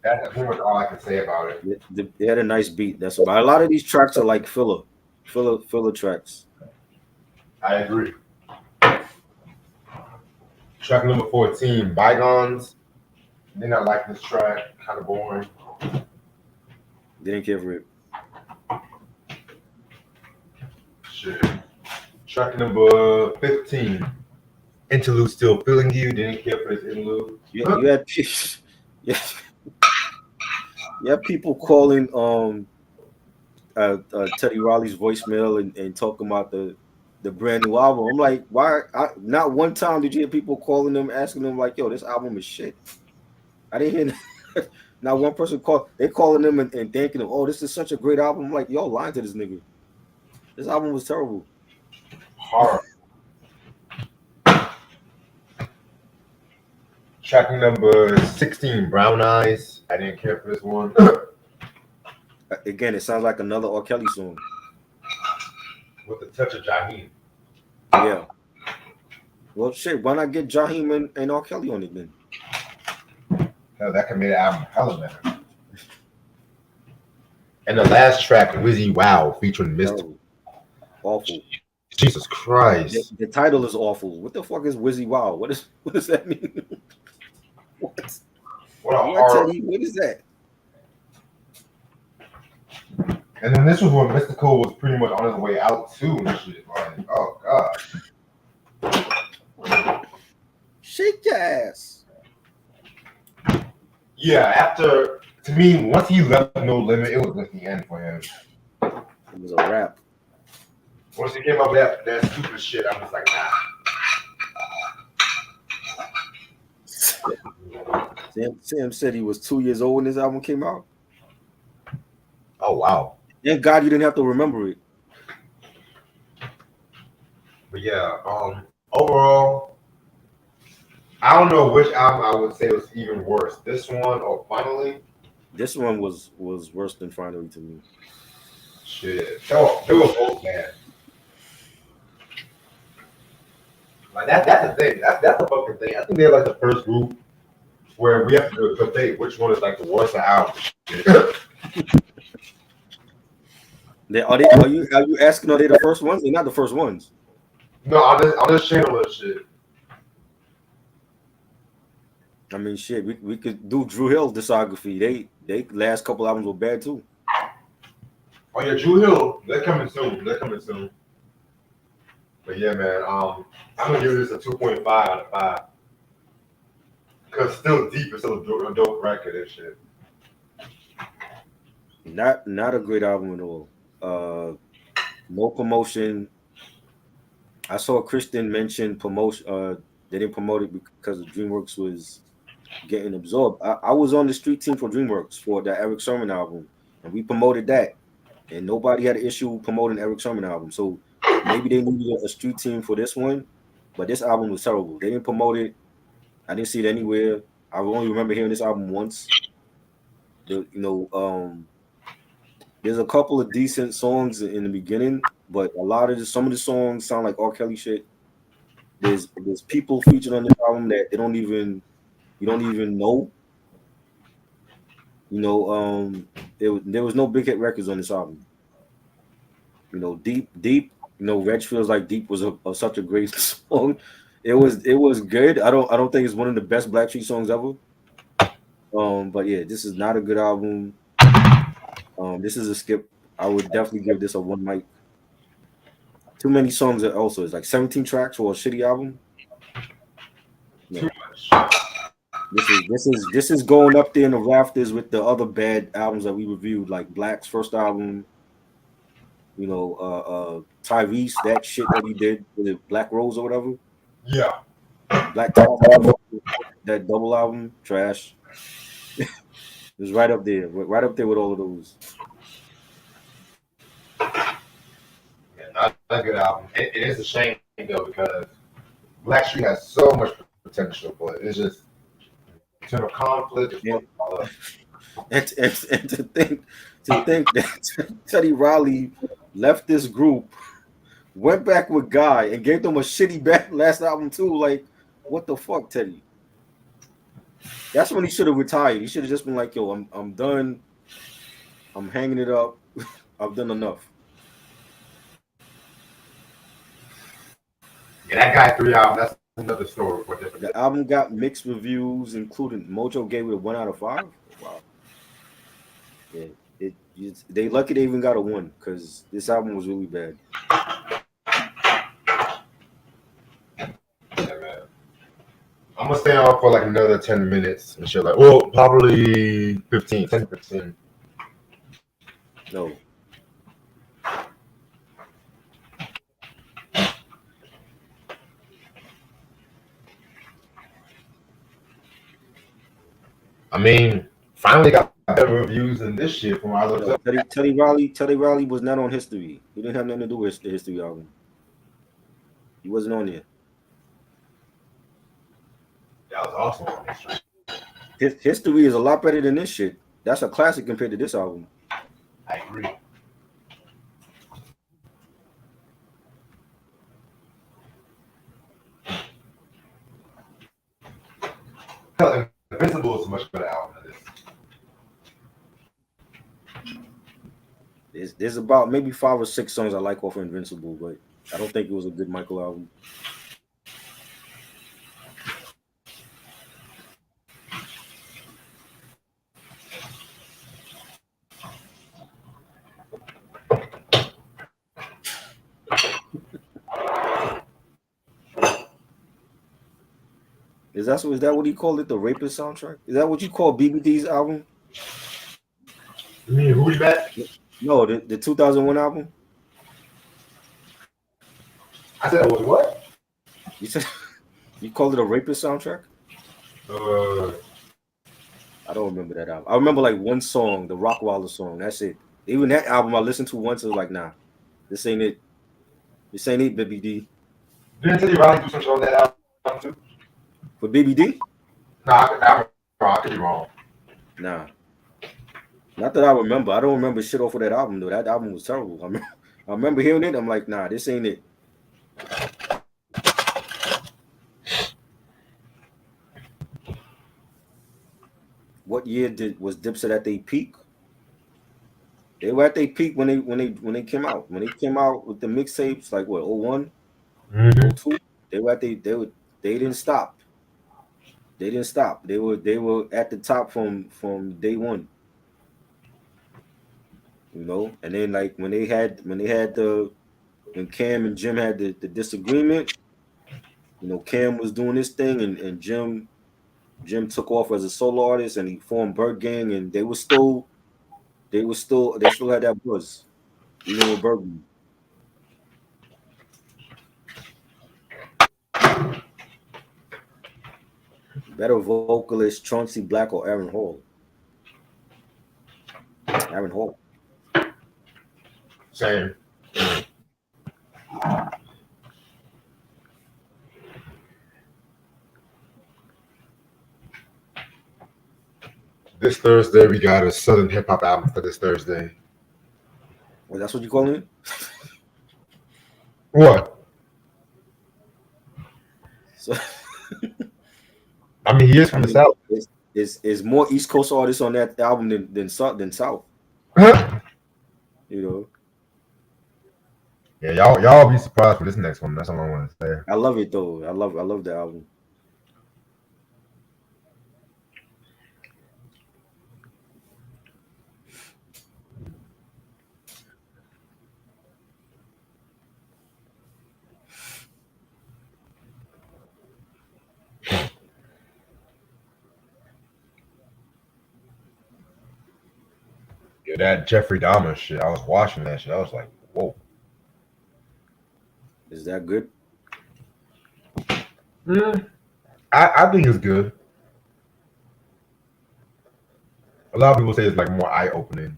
Speaker 1: pretty much all I can say about it.
Speaker 2: They had a nice beat. That's about a lot of these tracks are like filler tracks.
Speaker 1: I agree. Track number 14, Bygones. Did not like this track. Kind of boring.
Speaker 2: Didn't care for it.
Speaker 1: Shit. Track number 15, Interlude, Still Feeling You. Didn't care for this interlude.
Speaker 2: You had you had people calling Teddy Riley's voicemail and talking about the brand new album. I'm like, why? Not one time did you hear people calling them, asking them like, "Yo, this album is shit." I didn't hear not one person call. They calling them and thanking them. Oh, this is such a great album. I'm like, yo, lying to this nigga. This album was terrible.
Speaker 1: Horror. Track number 16, Brown Eyes. I didn't care for this one.
Speaker 2: Again, it sounds like another R. Kelly song.
Speaker 1: With a touch of Jaheim.
Speaker 2: Yeah. Well, shit. Why not get Jaheim and R. Kelly on it then?
Speaker 1: Hell, that could make the album hella better. And the last track, Wizzy Wow, featuring Mr.
Speaker 2: Awful.
Speaker 1: Jesus Christ.
Speaker 2: The title is awful. What the fuck is Wizzy Wow? What does that mean? What?
Speaker 1: What a horror.
Speaker 2: What is that?
Speaker 1: And then this was when Mystical was pretty much on his way out too and shit. Like, oh god.
Speaker 2: Shake your ass.
Speaker 1: Yeah, after, to me, once he left No Limit, it was just the end for him.
Speaker 2: It was a wrap.
Speaker 1: Once he came up with that stupid shit, I'm just like, nah.
Speaker 2: Sam said he was 2 years old when this album came out.
Speaker 1: Oh, wow.
Speaker 2: Thank God you didn't have to remember it.
Speaker 1: But yeah, overall, I don't know which album I would say was even worse. This one or Finally?
Speaker 2: This one was worse than Finally to me.
Speaker 1: Shit. They were both bad. Like that's the thing. That's the fucking thing. I think they're like the first group where we have to debate which one is like the worst album.
Speaker 2: Are you asking? Are they the first ones? They're not the first ones.
Speaker 1: No, I'm just channel this shit.
Speaker 2: I mean, shit. We could do Drew Hill's discography. They last couple albums were bad too.
Speaker 1: Oh yeah, Drew Hill. They're coming soon. But yeah, man. I'm gonna give this a 2.5 out of 5. Cause it's still deep. It's still a dope record and shit.
Speaker 2: Not a great album at all. No promotion. I saw Kristen mention promotion. They didn't promote it because DreamWorks was getting absorbed. I was on the street team for DreamWorks for the Eric Sermon album, and we promoted that. And nobody had an issue promoting Eric Sermon album. So maybe they needed a street team for this one, but this album was terrible. They didn't promote it. I didn't see it anywhere. I only remember hearing this album once. There's a couple of decent songs in the beginning, but some of the songs sound like R. Kelly shit. There's people featured on this album that you don't even know. There was no big hit records on this album. Deep. Reg Feels Like Deep was such a great song. It was good. I don't think it's one of the best Blackstreet songs ever. But yeah, this is not a good album. This is a skip. I would definitely give this a 1 mic. Too many songs. Also, it's like 17 tracks for a shitty album. No.
Speaker 1: Too much.
Speaker 2: This is going up there in the rafters with the other bad albums that we reviewed, like Black's first album. Tyrese, that shit that he did with the Black Rose or whatever.
Speaker 1: Yeah.
Speaker 2: Black Tyrese, that double album, trash. It was right up there with all of those.
Speaker 1: Yeah, not a good album. It is a shame though because Blackstreet has so much potential, but it's just internal conflict.
Speaker 2: Yeah. And to think that Teddy Riley left this group, went back with Guy, and gave them a shitty back last album too. Like, what the fuck, Teddy? That's when he should have retired. He should have just been like, "Yo, I'm done. I'm hanging it up. I've done enough."
Speaker 1: Yeah, that Guy 3 album. That's another story for different.
Speaker 2: The album got mixed reviews, including Mojo gave it a 1 out of 5. Wow. Yeah, they lucky they even got a 1 because this album was really bad.
Speaker 1: Yeah, man. I'm gonna stay on for like another 10 minutes and shit. Like, well, probably 15, 10, 15.
Speaker 2: No.
Speaker 1: I mean, finally got better reviews than this shit from I Looked
Speaker 2: No,
Speaker 1: Up.
Speaker 2: Teddy Riley was not on History. He didn't have nothing to do with the History album. He wasn't on there.
Speaker 1: That was awesome.
Speaker 2: History is a lot better than this shit. That's a classic compared to this album.
Speaker 1: I agree. Hell, Invincible is a much better album than this.
Speaker 2: There's about maybe 5 or 6 songs I like off of Invincible, but I don't think it was a good Michael album. Is that what he called it? The Rapist soundtrack? Is that what you call BBD's album?
Speaker 1: You mean Who We Met?
Speaker 2: No, the 2001 album.
Speaker 1: I said, what?
Speaker 2: You said you called it a Rapist soundtrack? I don't remember that album. I remember like one song, the Rockwilder song. That's it. Even that album I listened to once, I was like, nah, this ain't it. This ain't it, BBD.
Speaker 1: Didn't Teddy Riley do something on that album too?
Speaker 2: For BBD?
Speaker 1: Nah, I could be wrong.
Speaker 2: Nah. Not that I remember. I don't remember shit off of that album though. That album was terrible. I remember hearing it. I'm like, nah, this ain't it. What year was Dipset at their peak? They were at their peak when they came out. When they came out with the mixtapes, like what, 01, 02? They didn't stop. They didn't stop. They were at the top from day one. You know, and then like when Cam and Jim had the disagreement, you know, Cam was doing this thing and Jim took off as a solo artist and he formed Bird Gang and they still had that buzz, even with Bergman. Better vocalist, Chauncey Black or Aaron Hall? Aaron Hall.
Speaker 1: Same. This Thursday, we got a Southern hip hop album for this Thursday.
Speaker 2: Well, that's what you calling it?
Speaker 1: What?
Speaker 2: So,
Speaker 1: I mean, he is from the South.
Speaker 2: Is more East Coast artists on that album than South. You know.
Speaker 1: Yeah, y'all be surprised for this next one. That's all I want to say.
Speaker 2: I love it though. I love the album.
Speaker 1: Yeah, that Jeffrey Dahmer shit. I was watching that shit. I was like, whoa.
Speaker 2: Is that good?
Speaker 1: I think it's good. A lot of people say it's like more eye opening.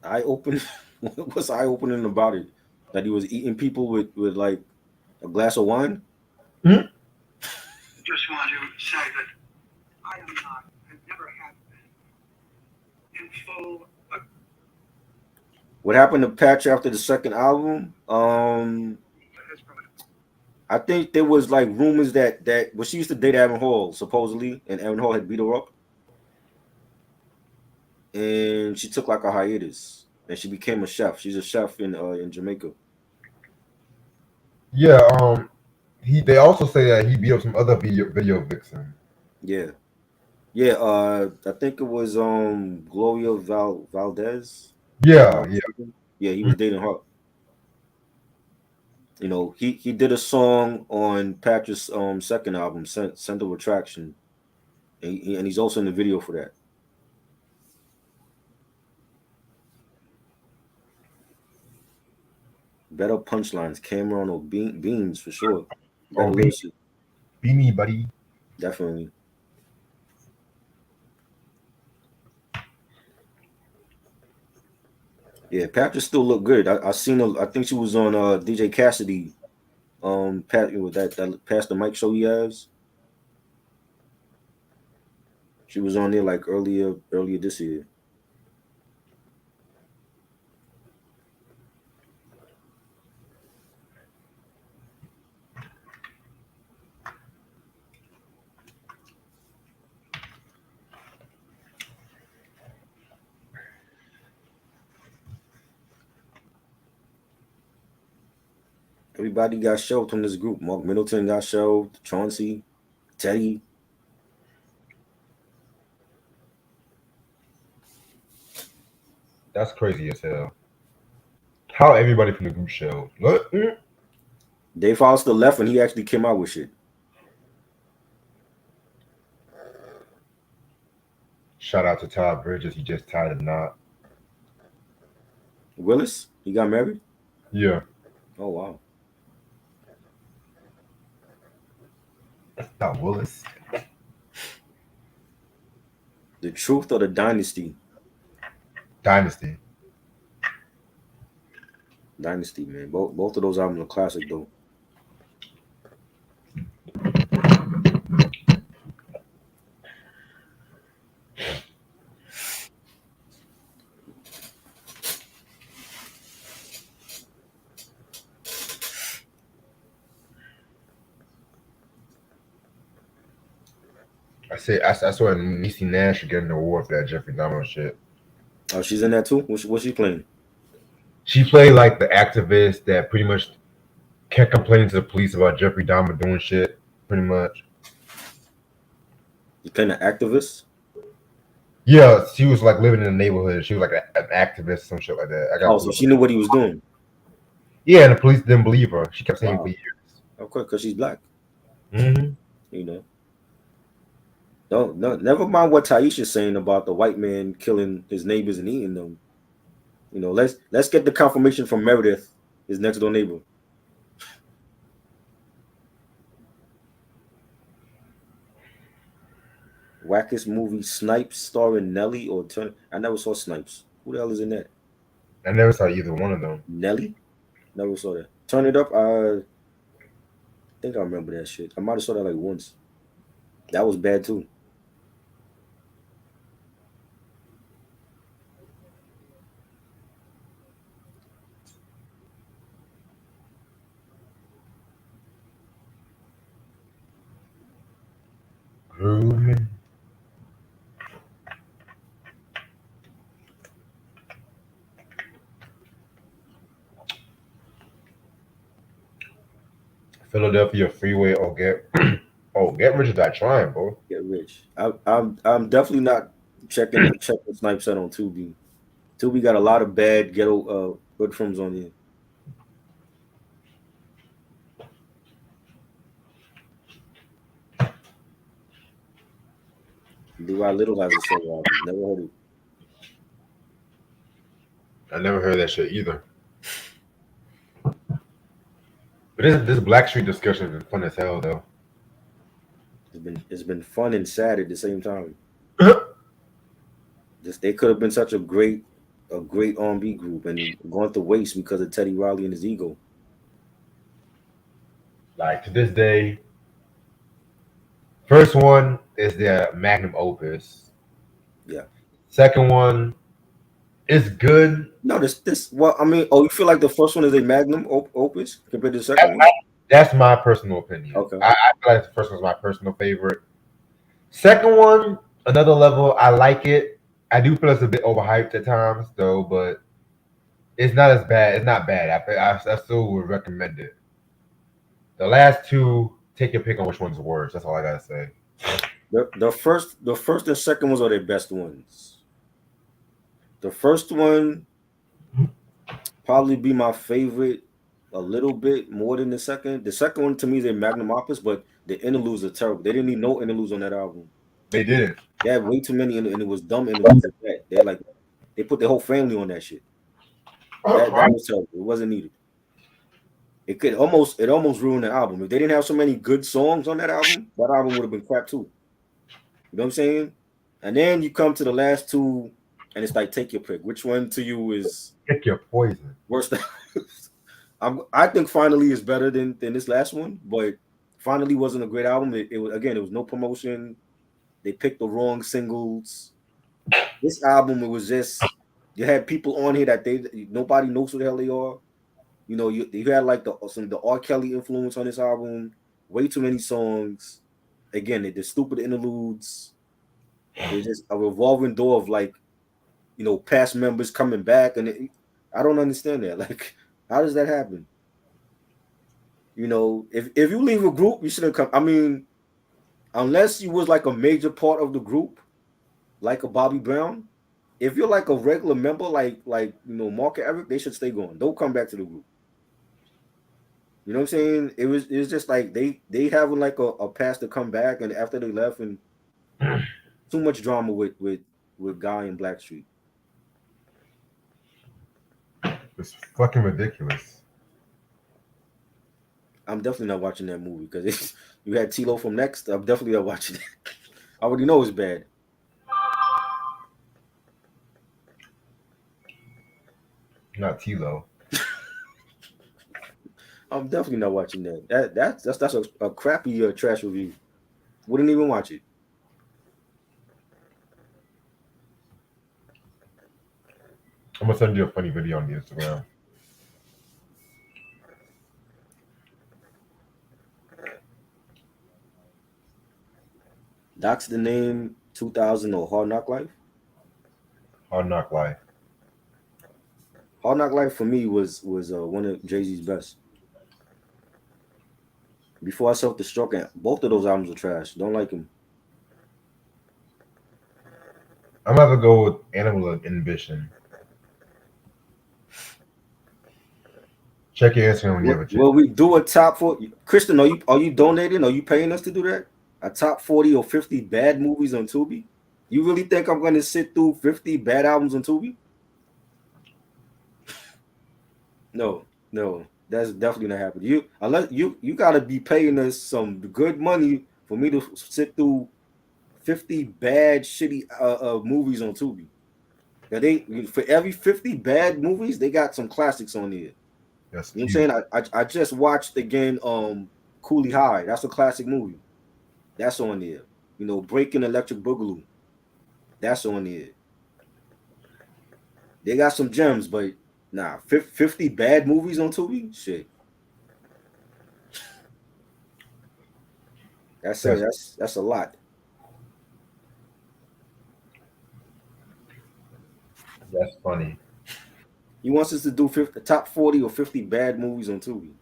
Speaker 2: Eye opening? What's eye opening about it? That he was eating people with like a glass of wine?
Speaker 3: Just want to say that I am not, and never have been, in full.
Speaker 2: What happened to Patch after the second album? I think there was like rumors that well, she used to date Aaron Hall supposedly, and Aaron Hall had beat her up, and she took like a hiatus, and she became a chef. She's a chef in Jamaica.
Speaker 1: Yeah. They also say that he beat up some other video vixen.
Speaker 2: Yeah. I think it was Gloria Valdez.
Speaker 1: Yeah.
Speaker 2: Yeah, he was dating her. You know, he did a song on Patrick's second album, Center of Attraction, and he's also in the video for that. Better punchlines, Cameron or Beans for sure.
Speaker 1: Beanie, buddy.
Speaker 2: Definitely. Yeah, Patrick still look good. I seen her. I think she was on DJ Cassidy. Pat with that Pastor Mike show he has. She was on there like earlier this year. Everybody got shelved from this group. Mark Middleton got shelved. Chauncey, Teddy.
Speaker 1: That's crazy as hell. How everybody from the group showed. Look.
Speaker 2: Dave Hollister left and he actually came out with shit.
Speaker 1: Shout out to Todd Bridges. He just tied a knot.
Speaker 2: Willis, he got married?
Speaker 1: Yeah.
Speaker 2: Oh, wow.
Speaker 1: That's not Willis.
Speaker 2: The Truth or the Dynasty?
Speaker 1: Dynasty.
Speaker 2: Dynasty, man. Both of those albums are classic, though.
Speaker 1: I saw Niecy Nash getting an award for that Jeffrey Dahmer shit.
Speaker 2: Oh, she's in that too? What's she playing?
Speaker 1: She played like the activist that pretty much kept complaining to the police about Jeffrey Dahmer doing shit, pretty much.
Speaker 2: You playing an activist?
Speaker 1: Yeah, she was like living in the neighborhood. She was like an activist, some shit like that.
Speaker 2: So she knew what he was doing.
Speaker 1: Yeah, and the police didn't believe her. She kept saying for years.
Speaker 2: Of course, because she's black.
Speaker 1: Mm-hmm.
Speaker 2: You know. No, never mind what Taisha's saying about the white man killing his neighbors and eating them. You know, let's get the confirmation from Meredith, his next door neighbor. Wackest movie Snipes starring Nelly or Turner. I never saw Snipes. Who the hell is in that?
Speaker 1: I never saw either one of them.
Speaker 2: Nelly? Never saw that. Turn It Up. I think I remember that shit. I might have saw that like once. That was bad too.
Speaker 1: Grooving. Philadelphia Freeway or Get Rich or Die Trying, bro.
Speaker 2: Get Rich. I'm definitely not checking Snipe set on Tubi. Tubi got a lot of bad ghetto good films on here. Levi Little has a solo album. Never heard it.
Speaker 1: I never heard that shit either. But this Blackstreet discussion has been fun as hell, though.
Speaker 2: It's been fun and sad at the same time. They could have been such a great R&B group and gone to waste because of Teddy Riley and his ego.
Speaker 1: Like to this day, first one is their magnum opus.
Speaker 2: Yeah.
Speaker 1: Second one is good.
Speaker 2: No, this. Well, I mean, you feel like the first one is a magnum opus compared to the second one?
Speaker 1: That's my personal opinion.
Speaker 2: Okay.
Speaker 1: I feel like the first one's my personal favorite. Second one, another level. I like it. I do feel it's a bit overhyped at times, though, but it's not as bad. It's not bad. I still would recommend it. The last two, take your pick on which one's worse. That's all I gotta say.
Speaker 2: The first and second ones are their best ones. The first one probably be my favorite a little bit more than the second. The second one to me is a magnum opus, but the interludes are terrible. They didn't need no interludes on that album.
Speaker 1: They didn't.
Speaker 2: They had way too many, and it was dumb interludes. They put their whole family on that shit. That was terrible. It wasn't needed. It almost ruined the album. If they didn't have so many good songs on that album would have been crap too. You know what I'm saying? And then you come to the last two and it's like take your pick. Which one to you is
Speaker 1: Pick your poison.
Speaker 2: worse? I think Finally is better than this last one, but Finally wasn't a great album. It was, again, it was no promotion. They picked the wrong singles. This album, it was just you had people on here that nobody knows who the hell they are. You know, you had like the R. Kelly influence on this album. Way too many songs. Again, the stupid interludes. It's just a revolving door of like, you know, past members coming back, and I don't understand that. Like, how does that happen? You know, if you leave a group, you shouldn't come. I mean, unless you was like a major part of the group, like a Bobby Brown. If you're like a regular member, like you know, Mark and Eric, they should stay going. Don't come back to the group. You know what I'm saying? It was just like they having like a pass to come back, and after they left, and too much drama with Guy and Blackstreet.
Speaker 1: It's fucking ridiculous.
Speaker 2: I'm definitely not watching that movie because you had T-Lo from Next. I'm definitely not watching it. I already know it's bad.
Speaker 1: Not T-Lo.
Speaker 2: I'm definitely not watching that. That's a crappy trash review. Wouldn't even watch it.
Speaker 1: I'm gonna send you a funny video on the Instagram.
Speaker 2: That's the name 2000 or Hard Knock Life.
Speaker 1: Hard Knock Life.
Speaker 2: Hard Knock Life for me was one of Jay-Z's best. Before I Self-Destruct, and both of those albums are trash. Don't like them.
Speaker 1: I'm gonna have to go with Animal Ambition. Check your Instagram when you have a chance.
Speaker 2: Will we do a top 40? Kristen, are you donating? Are you paying us to do that? A top 40 or 50 bad movies on Tubi? You really think I'm going to sit through 50 bad albums on Tubi? No, that's definitely not happening. You got to be paying us some good money for me to sit through 50 bad shitty movies on Tubi. Now for every 50 bad movies, they got some classics on there.
Speaker 1: That's
Speaker 2: you know what I'm saying? I just watched again Cooley High. That's a classic movie. That's on there. You know, Breaking Electric Boogaloo. That's on there. They got some gems, but nah, 50 bad movies on Tubi? Shit. That's a lot.
Speaker 1: That's funny.
Speaker 2: He wants us to do top 40 or 50 bad movies on Tubi.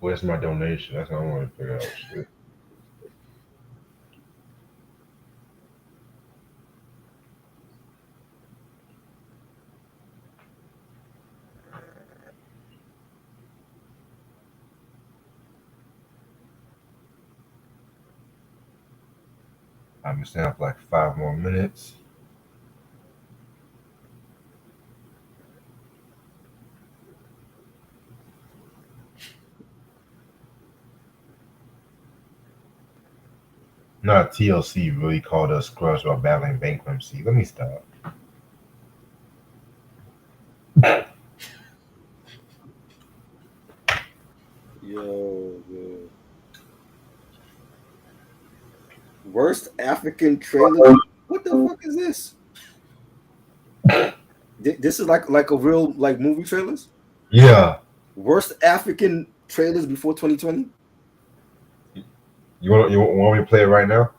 Speaker 1: Where's my donation? That's what I want to figure out. Shit. I'm gonna stand up like 5 more minutes. Not TLC really called us scrubs while battling bankruptcy. Let me stop.
Speaker 2: Yo. Worst African trailer? What the fuck is this? This is like a real like movie trailers?
Speaker 1: Yeah.
Speaker 2: Worst African trailers before 2020?
Speaker 1: You want me to play it right now?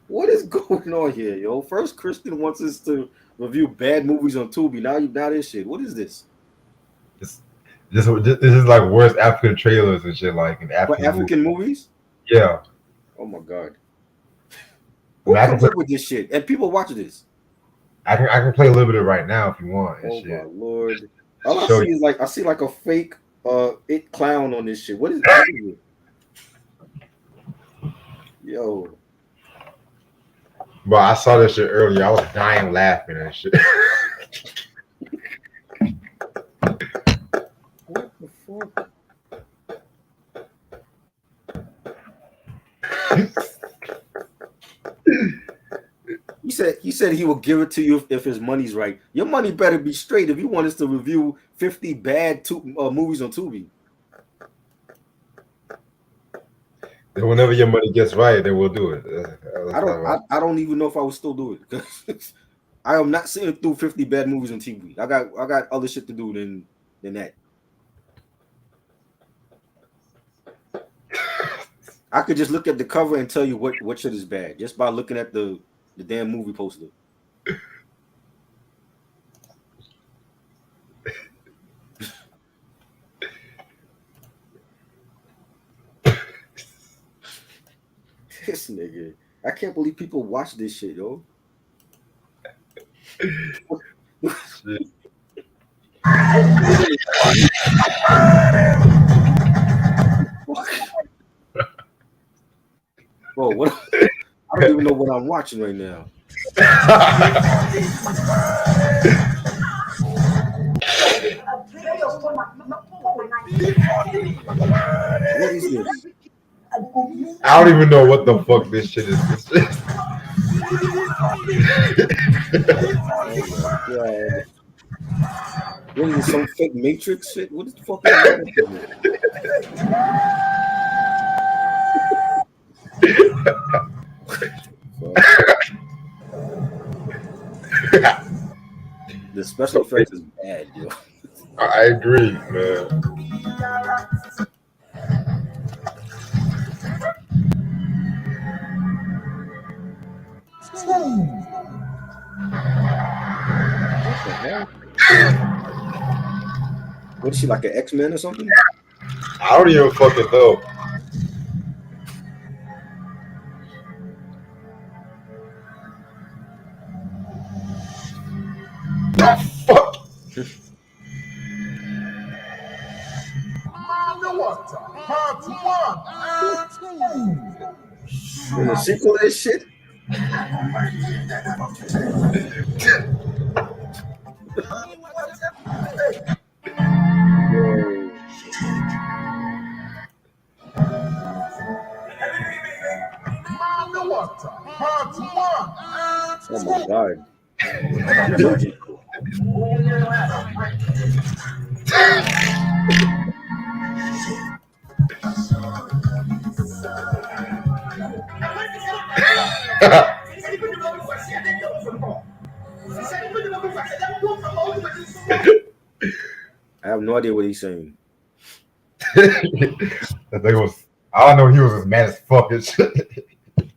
Speaker 2: What is going on here, yo? First, Kristen wants us to review bad movies on Tubi. Now this shit. What is this?
Speaker 1: This is like worst African trailers and shit, like in
Speaker 2: African movies?
Speaker 1: Yeah.
Speaker 2: Oh my god. Who comes up with this shit? And people watch this.
Speaker 1: I can play a little bit of it right now if you want.
Speaker 2: Oh
Speaker 1: shit.
Speaker 2: my lord! All I see is I see like a fake it clown on this shit. What is it? Yo.
Speaker 1: Bro, I saw this shit earlier. I was dying laughing and shit.
Speaker 2: What the fuck? He said he will give it to you if his money's right. Your money better be straight if you want us to review 50 bad movies on Tubi.
Speaker 1: Whenever your money gets right, they will do it.
Speaker 2: I don't even know if I would still do it because I am not sitting through 50 bad movies on TV. I got other shit to do than that. I could just look at the cover and tell you what shit is bad just by looking at the damn movie poster. This nigga, I can't believe people watch this shit, yo. Bro, what? I don't even know what I'm watching right now. What is this?
Speaker 1: I don't even know what the fuck this shit is.
Speaker 2: Oh my god. What is this, some fake Matrix shit? What the fuck is the special effects is bad, yo.
Speaker 1: I agree, man.
Speaker 2: What the hell? What is she, like an X-Men or something?
Speaker 1: I don't even fucking know. The fuck?
Speaker 2: In the sequel of this shit? Oh my god. I have no idea what he's saying.
Speaker 1: That thing was. I don't know. He was as mad as fuck and shit.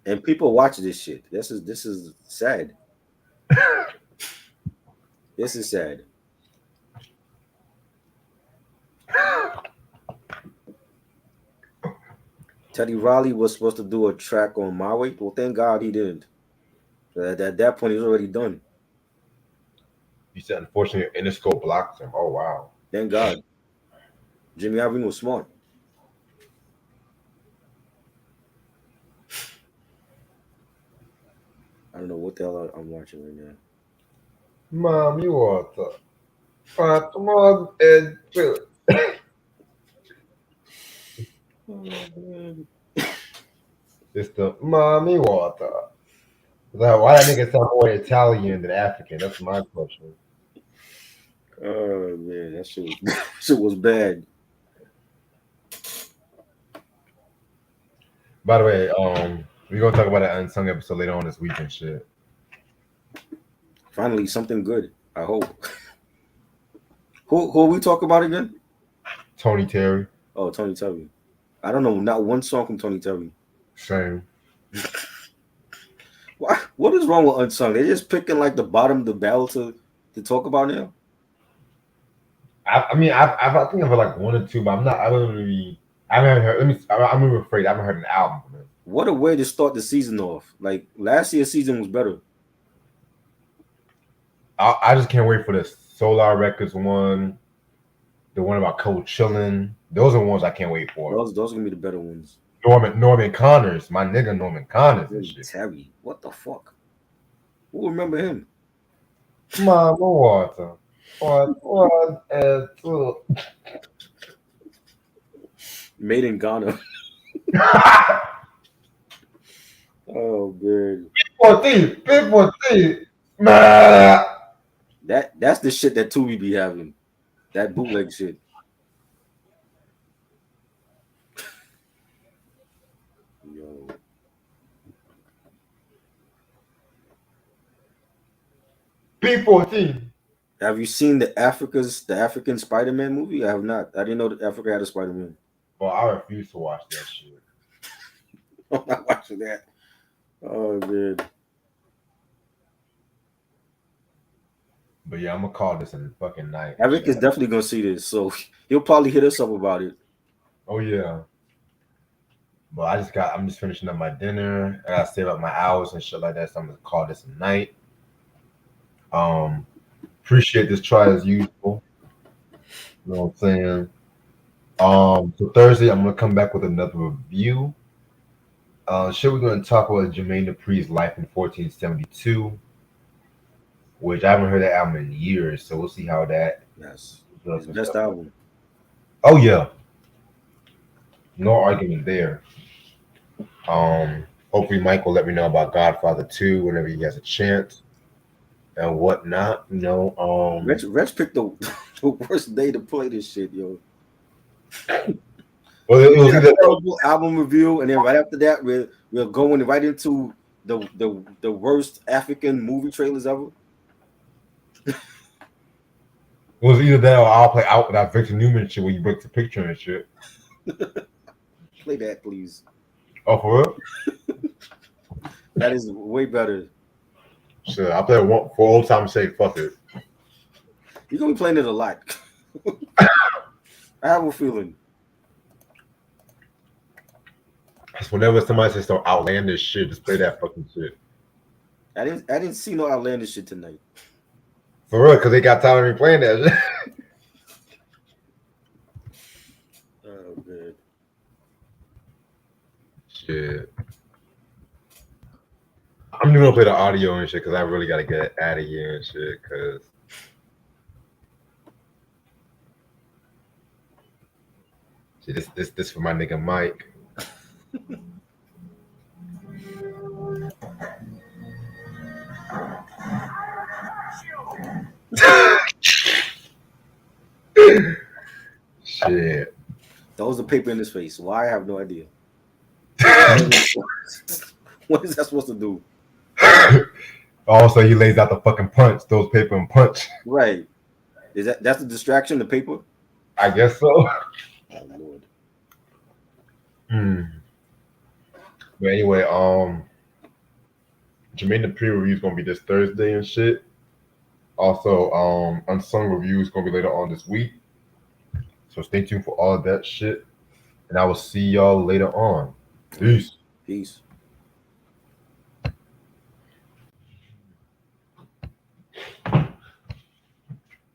Speaker 2: And people watch this shit. This is sad. This is sad. Teddy Riley was supposed to do a track on My Way. Well, thank God he didn't. At that point, he was already done.
Speaker 1: He said, unfortunately, Interscope blocked him. Oh, wow.
Speaker 2: Thank God. Jimmy Iovine was smart. I don't know what the hell I'm watching right now.
Speaker 1: Mommy water. Fatima and it's the mommy water. Like, why that nigga sound more Italian than African? That's my question.
Speaker 2: Oh man, that shit was bad.
Speaker 1: By the way, we're gonna talk about that unsung episode later on this week and shit.
Speaker 2: Finally, something good. I hope. Who we talk about again?
Speaker 1: Tony Terry.
Speaker 2: Oh, Tony Terry. I don't know, not one song from Tony Terry.
Speaker 1: Same.
Speaker 2: What is wrong with unsung? They're just picking like the bottom of the barrel to talk about now.
Speaker 1: I mean, I think I've heard like one or two, but I'm not. I don't really. I haven't heard. I'm even afraid. I haven't heard an album from it.
Speaker 2: What a way to start the season off! Like last year's season was better.
Speaker 1: I just can't wait for the Solar Records one, the one about Cold Chillin'. Those are the ones I can't wait for.
Speaker 2: Those are gonna be the better ones.
Speaker 1: Norman Connors, my nigga Norman Connors and shit.
Speaker 2: Terry, what the fuck? Who remember him?
Speaker 1: Mama water. One and two.
Speaker 2: Made in Ghana. Oh man.
Speaker 1: 14, 14. Nah.
Speaker 2: That's the shit that Tubi be having. That bootleg shit. Yo.
Speaker 1: P14.
Speaker 2: Have you seen the African Spider-Man movie? I have not. I didn't know that Africa had a Spider-Man.
Speaker 1: Well, I refuse to watch that shit.
Speaker 2: I'm not watching that. Oh man.
Speaker 1: But yeah, I'm gonna call this a fucking night.
Speaker 2: Eric is definitely gonna see this, so he'll probably hit us up about it.
Speaker 1: Oh yeah. But I'm just finishing up my dinner. I gotta save up my hours and shit like that. So I'm gonna call this a night. Appreciate this try as usual. You know what I'm saying? So Thursday I'm gonna come back with another review. Shit, we're gonna talk about Jermaine Dupri's life in 1472, which I haven't heard that album in years. So we'll see how that.
Speaker 2: Yes,
Speaker 1: does
Speaker 2: his
Speaker 1: and
Speaker 2: best
Speaker 1: stuff.
Speaker 2: album.
Speaker 1: Oh yeah. No argument there. Hopefully Mike will let me know about Godfather 2 whenever he has a chance and whatnot. You know,
Speaker 2: Rich picked the worst day to play this shit, yo.
Speaker 1: well, it was either
Speaker 2: terrible album review, and then right after that, we're going right into the worst African movie trailers ever.
Speaker 1: that or I'll play out with that Victor Newman shit where you break the picture and shit.
Speaker 2: Play that, please.
Speaker 1: Oh, for real?
Speaker 2: That is way better.
Speaker 1: Sure, I'll play it for old time's sake. Fuck it.
Speaker 2: You're gonna be playing it a lot. I have a feeling.
Speaker 1: Because whenever somebody says some outlandish shit, just play that fucking shit.
Speaker 2: I didn't see no outlandish shit tonight.
Speaker 1: For real, because they got tired of me playing that shit.
Speaker 2: Oh man.
Speaker 1: Shit. I'm just gonna play the audio and shit because I really gotta get out of here and shit. Because this for my nigga Mike. Shit.
Speaker 2: Throws the paper in his face. Why? I have no idea. What is that supposed to do?
Speaker 1: Also, he lays out the fucking punch, throws paper and punch.
Speaker 2: Right. That's the distraction, the paper?
Speaker 1: I guess so.
Speaker 2: Oh Lord.
Speaker 1: But anyway, Jermaine Dupri review is gonna be this Thursday and shit. Also, Unsung review is gonna be later on this week. So stay tuned for all that shit. And I will see y'all later on. Peace.
Speaker 2: Peace.